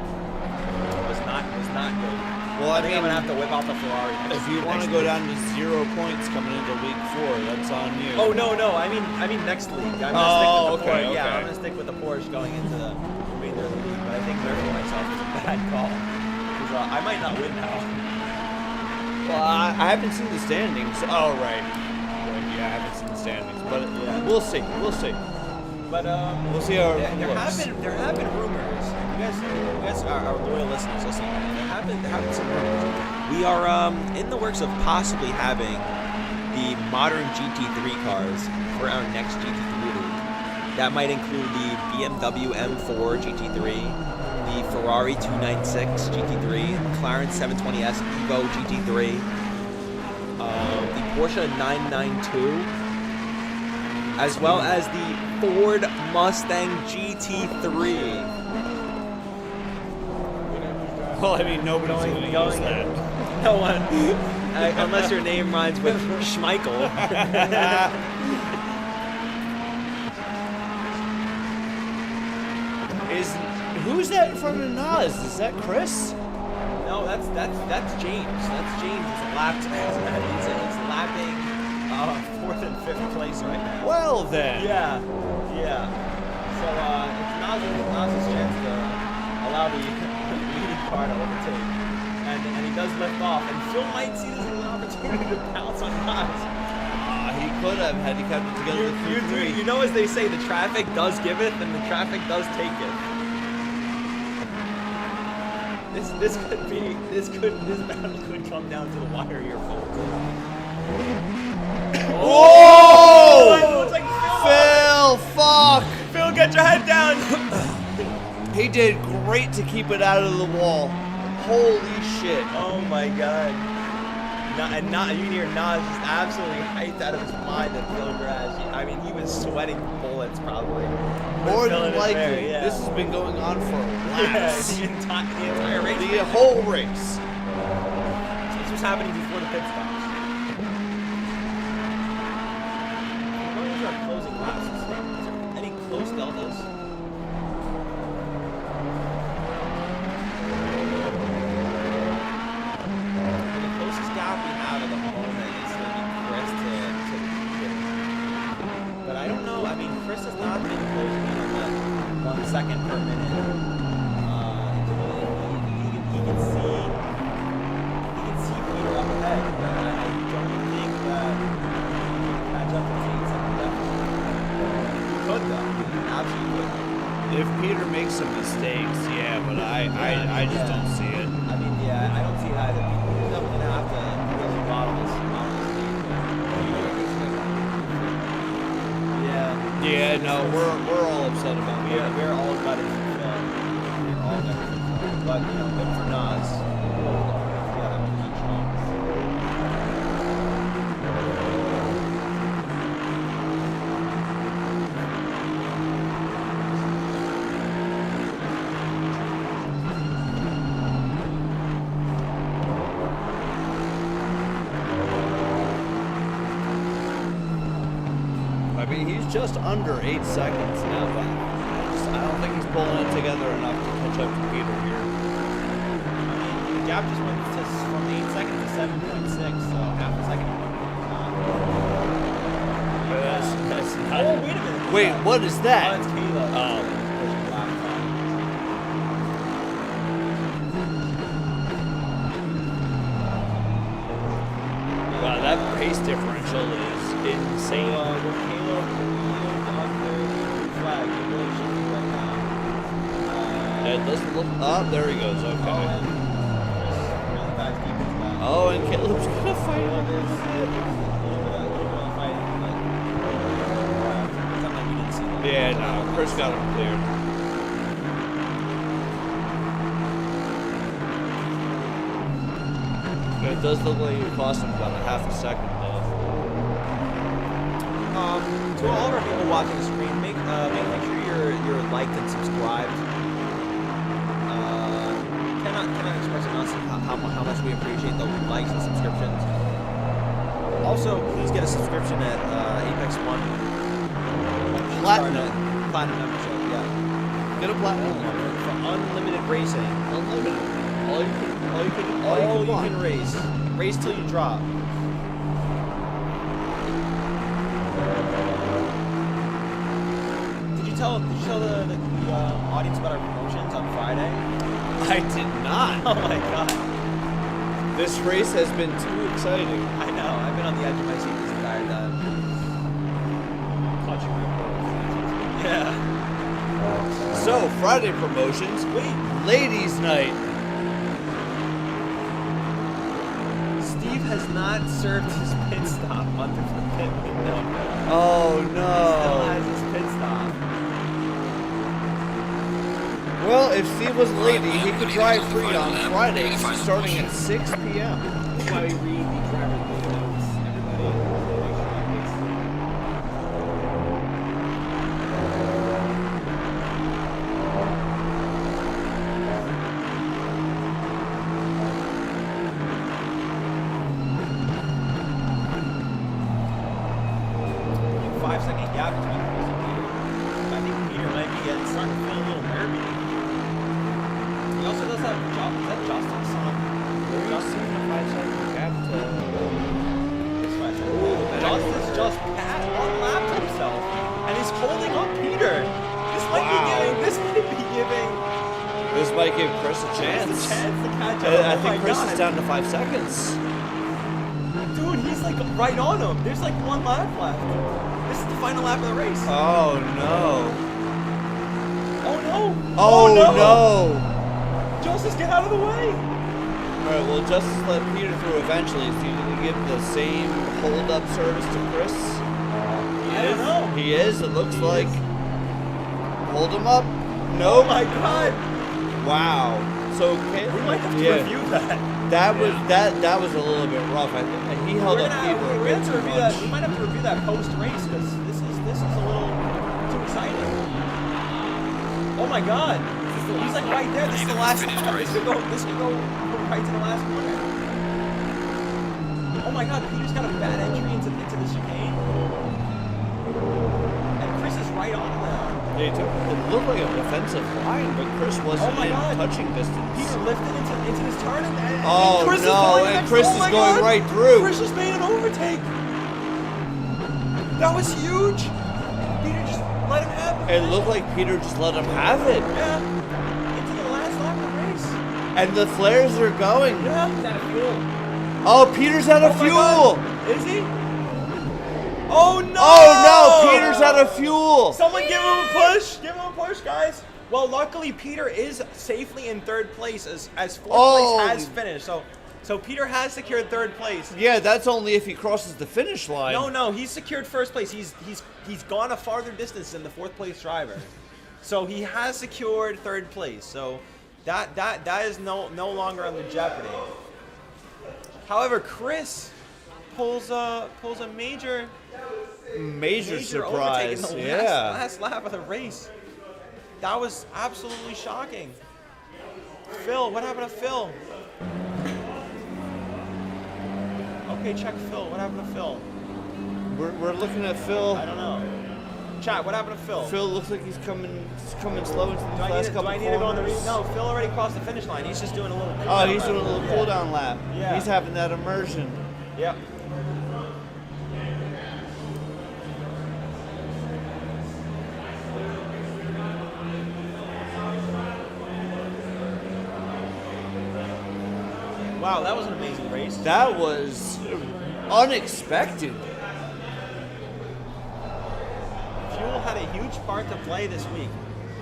good. Well, I think I'm gonna have to whip out the Ferrari. If you want to go down to 0 points coming into week 4, that's on you. Oh no, I mean next league. I'm gonna stick with the Porsche. Yeah, I'm gonna stick with the Porsche going into the remainder of the league. But I think nerfing myself is a bad call because I might not win now. Well, I haven't seen the standings. Oh, right. Yeah, I haven't seen the standings, but Yeah. we'll see. We'll see. But We'll see how it there looks. have been rumors. You guys are our loyal listeners listening. There have been some rumors. We are in the works of possibly having the modern GT3 cars for our next GT3 League. That might include the BMW M4 GT3, the Ferrari 296 GT3, the McLaren 720S Evo GT3, the Porsche 992, as well as the Ford Mustang GT3. Well, I mean, nobody's going to use that. No one, unless your name rhymes with Schmeichel. Who's that in front of Nas? Is that Chris? No, that's James. That's James. He's lapping 4th and 5th place right now. Well, then. Yeah. So it's Nas's chance to allow the leading car to overtake, and he does lift off. And Phil might see this as an opportunity to pounce on Nas. He could have had he kept it together through three. You know, as they say, the traffic does giveth and the traffic does taketh. This battle could come down to the wire here, folks. Whoa! It looks like Phil, fuck! Phil, get your head down. He did great to keep it out of the wall. Holy shit! Oh my god. You can hear Nas just absolutely hyped out of his mind that Phil crashed. I mean, he was sweating bullets probably. More Phil in than his likely, hair, yeah. this has been going on for Yeah, laps. the entire race. The whole race. This was happening before the pit stops. What are our closing laps? Is there any close deltas? The closest gap we have at the moment is going to be Chris to Peter. But I don't know. I mean, Chris has not been closing in on that 1 second per minute. He can see Peter up ahead, but I don't think that he can catch up to his 8 second deficit. He could though. He absolutely could. If Peter makes some mistakes, yeah, but I just don't see it. I mean, yeah, I don't see it either. He's definitely gonna have to really bottle his speed. Yeah. Yeah, no, we're all upset about it. We're all gutted for Phil. We're all gutted for Phil. But, you know, good for Nas. Together with each one. I mean, he's just under 8 seconds now, but I don't think he's pulling it together enough to catch up to Peter here. The gap just went from 8 seconds to 7.6, so half a second. That's Oh, wait a minute. Wait, what is Oh, that? it's Caleb. Oh. Wow, that pace differential is insane. With Caleb under the flag, he really should be right now. It doesn't look. Oh, there he goes. Oh, Okay. and really bad defense back. Oh, and Caleb's gonna fight Caleb him. is a little bit of fighting, but something like we didn't see that. Yeah, no, Chris got him cleared. But it does look like it cost him about a half a second, though. To all of our people watching the screen, make sure you're liked and subscribed. Cannot express enough how much we appreciate the likes and subscriptions. Also, please get a subscription at Apex One. Platinum. Platinum membership, yeah. Get a platinum. For unlimited racing. Unlimited. All you You want. can race. Race till you drop. Did you tell the audience about our promotions on Friday? I did not. Oh my god. This race has been too exciting. I know. I've been on the edge of my seat this entire time. Clutching my pearls. Yeah. So, Friday promotions. Wait. Ladies' night. Steve has not served his pit stop under the pit window. Oh, Still no. has his pit stop. Well, if Steve was a lady, he could drive free on Friday, starting at 6 p.m. That's why we read the driver's meeting notes. Everybody, make sure that makes A 5 second gap between Chris and Peter. I think Peter might be starting to feel a little nervy. He also does have is that Justin's son? Justin in a 5 second gap to this 5 second. Justin's just unlapped himself and he's holding up Peter. This might give Chris a chance. Chris a chance to catch up. I Oh my think Chris God. is down to 5 seconds. Dude, he's like right on him. There's like 1 lap left. This is the final lap of the race. Oh no. Oh no. Oh no. Justice, get out of the way. All right, well, Justice let Peter through eventually. Is he going to give the same hold-up service to Chris? I don't know. He is. It looks like. Hold him up. No. Oh my god. Wow. So We might have to review that. That was that was a little bit rough. I think he held We're up gonna, Peter. we're gonna have to review that. We might have to review that post-race because this is a little too exciting. Oh my god. He's like right there. This is the last lap. This could go right to the last corner. Oh my god, Peter's got a bad entry into the chicane. And Chris is right on him now. It looked like a defensive line, but Chris wasn't in touching distance. Peter lifted into this turn and Oh Chris no, is going and next. Chris Oh is my going God. right through. Chris just made an overtake. That was huge. Peter just let him have it. It looked like Peter just let him have it. Yeah. Into the last lap of the race. And the flares are going. Yeah. He's out of fuel. Oh, Peter's out of Oh my fuel. God. Is he? Oh no! Oh no, Peter's out of fuel. Someone give him a push. Give him a push, guys. Well, luckily Peter is safely in 3rd place as 4th place has finished. So Peter has secured 3rd place. Yeah, that's only if he crosses the finish line. No, he's secured 1st place. He's gone a farther distance than the 4th place driver. So he has secured 3rd place. So that is no longer under jeopardy. However, Chris pulls a major overtake in the last lap of the race. That was absolutely shocking. Phil, what happened to Phil? Okay, check Phil. What happened to Phil? We're looking at Phil. I don't know. Chat, what happened to Phil? Phil looks like he's coming slow into the last couple Do I need to go on the corners. No, Phil already crossed the finish line. He's just doing a little Oh, he's doing a little cool down lap. Yeah. He's having that immersion. Yep. Wow, that was an amazing race. That was unexpected. Fuel had a huge part to play this week.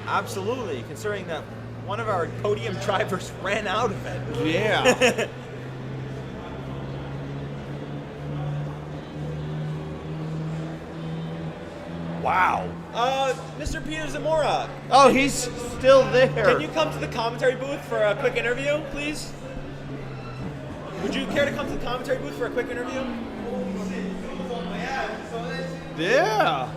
Absolutely, considering that one of our podium drivers ran out of it. Yeah. Wow. Mr. Peter Zamora, Oh, he's still there. can you come to the commentary booth for a quick interview, please? Would you care to come to the commentary booth for a quick interview? Yeah.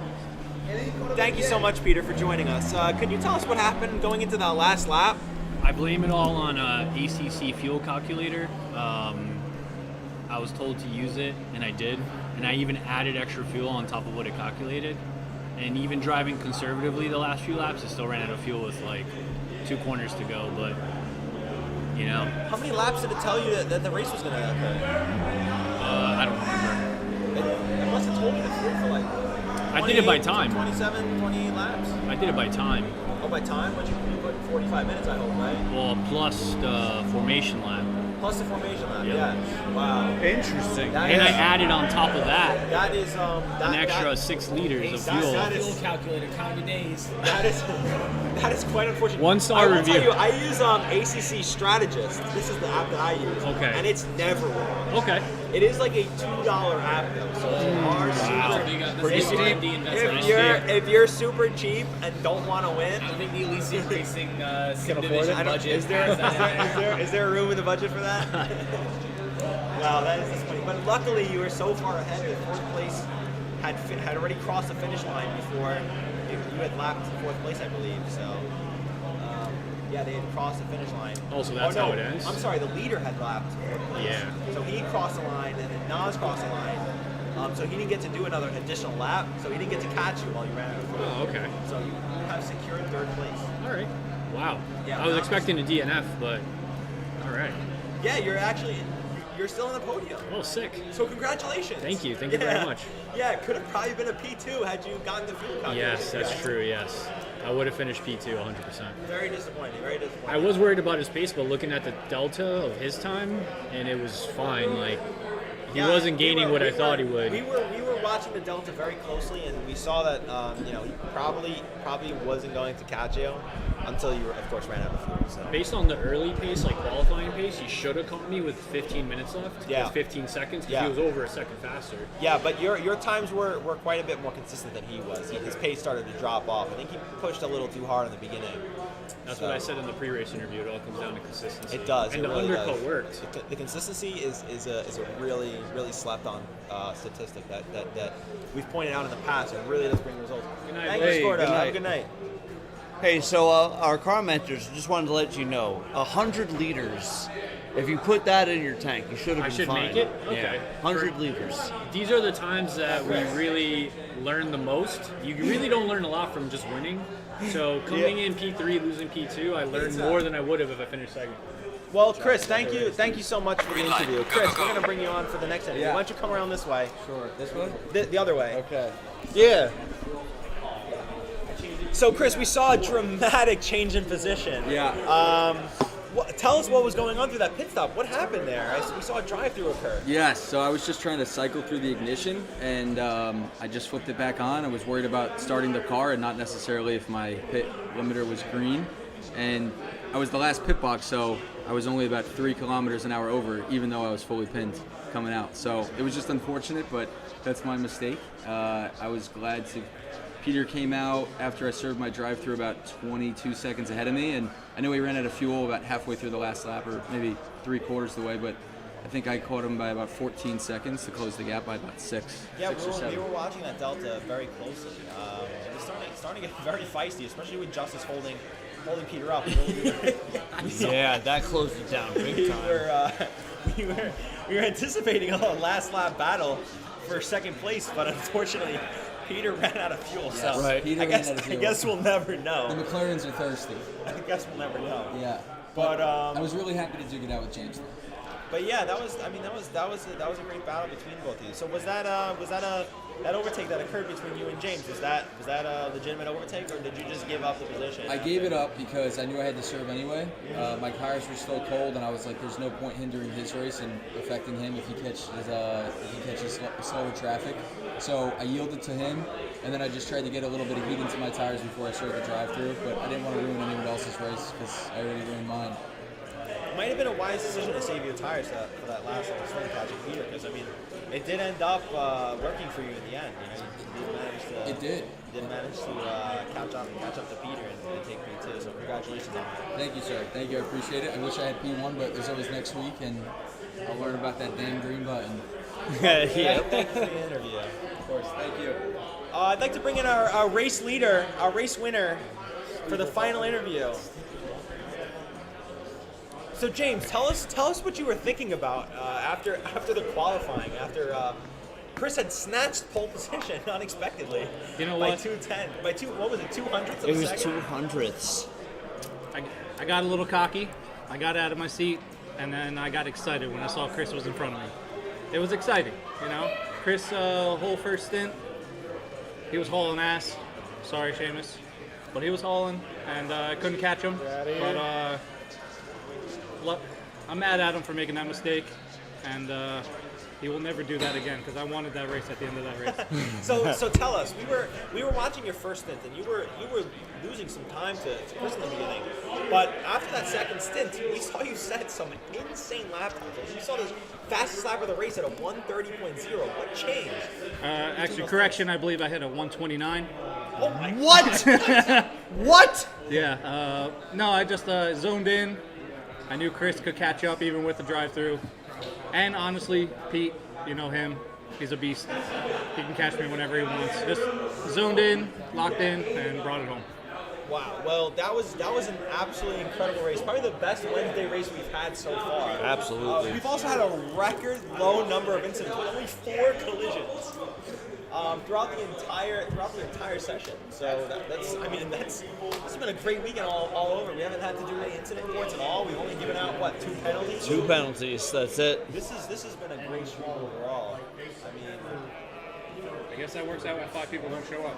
Thank you so much, Peter, for joining us. Could you tell us what happened going into the last lap? I blame it all on ACC fuel calculator. I was told to use it, and I did. And I even added extra fuel on top of what it calculated. And even driving conservatively the last few laps, I still ran out of fuel with like 2 corners to go. But, you know, How many laps did it tell you that the race was going to occur? I don't remember. It must have told you the fuel for like I did it by time. 27, 28 laps. I did it by time. Oh, by time? What you put 45 minutes, I hope, right? Well, plus the formation lap. Plus the formation lap, Yep. yeah. Wow. Interesting. That And I is- added on top of that That is an extra 6 liters of fuel. That Fuel is calculator, count your days. that is quite unfortunate. 1-star I will review. tell you, I use ACC Strategist. This is the app that I use. Okay. And it's never wrong. Okay. It is like a $2 app though, so it's super. Big up. Pretty This is steep. R&D investment. If you're super cheap and don't want to win, I don't think the Elite Seat Racing Sim afford Division it? budget. Is there room in the budget for that? Wow, that is disappointing. But luckily, you were so far ahead that 4th place had already crossed the finish line before you had lapped 4th place, I believe. So, yeah, they had crossed the finish line. Oh, so that's no, how it ends? I'm sorry, the leader had lapped 4th place. Yeah. So he crossed the line, and then Nas crossed the line. So he didn't get to do another additional lap. So he didn't get to catch you while you ran out of fuel. Oh, okay. So you have secured 3rd place. All right. Wow. Yeah, I was Nas- expecting a DNF, but all right. Yeah, you're still on the podium. Oh, sick. So congratulations. Thank you. Thank you very much. Yeah, it could have probably been a P2 had you gotten the fuel calculation. Yes, that's right. true. Yes, I would have finished P2 100%. Very disappointing. Very disappointing. I was worried about his pace, but looking at the delta of his time, and it was fine. Like, He wasn't gaining what I thought he would. We were watching the Delta very closely, and we saw that he probably wasn't going to catch you until you, of course, ran out of fuel. So. Based on the early pace, like qualifying pace, he should have caught me with 15 minutes left. Yeah. With 15 seconds, because Yeah. he was over a second faster. Yeah, but your times were quite a bit more consistent than he was. His pace started to drop off. I think he pushed a little too hard in the beginning. That's what I said in the pre-race interview. It all comes down to consistency. It does. And it the really undercut does. works. The consistency is a really slept on statistic that we've pointed out in the past. It really does bring results. Good night, Thank boys. you, Scordo. Good Have a night. good night. Hey, so our car mentors just wanted to let you know, 100 liters. If you put that in your tank, you should have I been should fine. make it? Okay. Yeah, 100 liters. These are the times that we really learn the most. You really don't learn a lot from just winning. So coming in P3, losing P2, I learned more than I would have if I finished second. Well, Chris, thank you so much for the interview. Chris, we're gonna bring you on for the next interview. Yeah. Why don't you come around this way? Sure. This one? The other way. Okay. Yeah. So, Chris, we saw a dramatic change in position. Yeah. Tell us what was going on through that pit stop. What happened there? We saw a drive-through occur. Yes, so I was just trying to cycle through the ignition, and I just flipped it back on. I was worried about starting the car and not necessarily if my pit limiter was green. And I was the last pit box, so I was only about 3 kilometers an hour over, even though I was fully pinned coming out. So it was just unfortunate, but that's my mistake. I was glad to. Peter came out after I served my drive-through about 22 seconds ahead of me, and I know he ran out of fuel about halfway through the last lap, or maybe 3/4 the way, but I think I caught him by about 14 seconds to close the gap by about 6 Yeah, or we 7. were watching that Delta very closely. It was starting to get very feisty, especially with Justice holding Peter up. Yeah, that closed it down big time. We were anticipating a last lap battle for second place, but unfortunately, Peter ran out of fuel. Yes, So right. Peter I ran out of guess fuel. we'll never The know. McLarens are thirsty. I guess we'll never know. Yeah. But I was really happy to duke it out with James. But yeah, that was a great battle between both of you. So was that that overtake that occurred between you and James? Was that a legitimate overtake, or did you just give up the position? I gave it up because I knew I had to serve anyway. My tires were still cold, and I was like, "There's no point hindering his race and affecting him if he catches slower traffic." So I yielded to him, and then I just tried to get a little bit of heat into my tires before I started the drive-through. But I didn't want to ruin anyone else's race because I already ruined mine. It might have been a wise decision to save your tires for that last swing catching Peter, because I mean, it did end up working for you in the end. You did manage to. It did. You did manage to catch up to Peter and take P2. So congratulations on that. Thank you, sir. Thank you. I appreciate it. I wish I had P1, but there's always next week, and I'll learn about that damn green button. Thank you for the interview. Of course. Thank you. I'd like to bring in our race leader, our race winner, for the final interview. So James, tell us what you were thinking about after the qualifying, after Chris had snatched pole position unexpectedly. You know by what? 210, by what was it, 200ths of It a was second? 200ths. I got a little cocky. I got out of my seat, and then I got excited when I saw Chris was in front of me. It was exciting, you know. Chris, whole first stint, he was hauling ass. Sorry, Seamus, but he was hauling, and I couldn't catch him. But I'm mad at him for making that mistake, and he will never do that again because I wanted that race at the end of that race. So tell us, we were watching your first stint, and you were losing some time to Chris in the beginning, but after that second stint, we saw you set some insane lap times. You saw the fastest lap of the race at a 1:30.0. What changed? Actually, correction, I believe I hit a 1:29. Oh my! What? What? Yeah, no, I just zoned in. I knew Chris could catch up even with the drive-through. And honestly, Pete, you know him. He's a beast. He can catch me whenever he wants. Just zoned in, locked in, and brought it home. Wow. Well, that was an absolutely incredible race. Probably the best Wednesday race we've had so far. Absolutely. We've also had a record low number of incidents with only 4 collisions throughout the entire session. So that's been a great weekend all over. We haven't had to do any incident reports at all. We've only given out 2 penalties. 2 penalties. That's it. This has been a great show overall. I mean, I guess that works out when 5 people don't show up.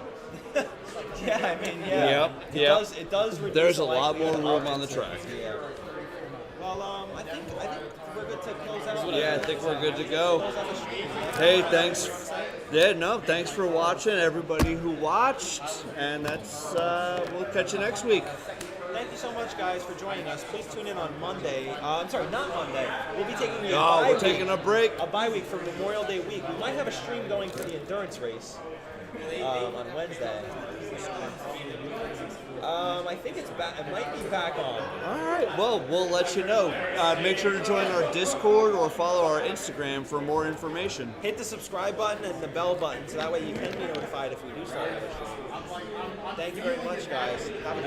yeah. Yep. It does reduce There's the a lot more likelihood room of on the track. incidents, yeah. Well, I think we're good to close out. Yeah, I think we're good to go. Close out the stream. Hey, thanks. Yeah, no, thanks for watching, everybody who watched, and that's we'll catch you next week. Thank you so much, guys, for joining us. Please tune in on Monday. I'm sorry, not Monday. We'll be taking a Oh, bye we're week. taking a break. A bye week for Memorial Day week. We might have a stream going for the endurance race on Wednesday. I think it's back. It might be back on. All right, well, we'll let you know. Make sure to join our Discord or follow our Instagram for more information. Hit the subscribe button and the bell button so that way you can be notified if we do start another stream. Thank you very much, guys. Have a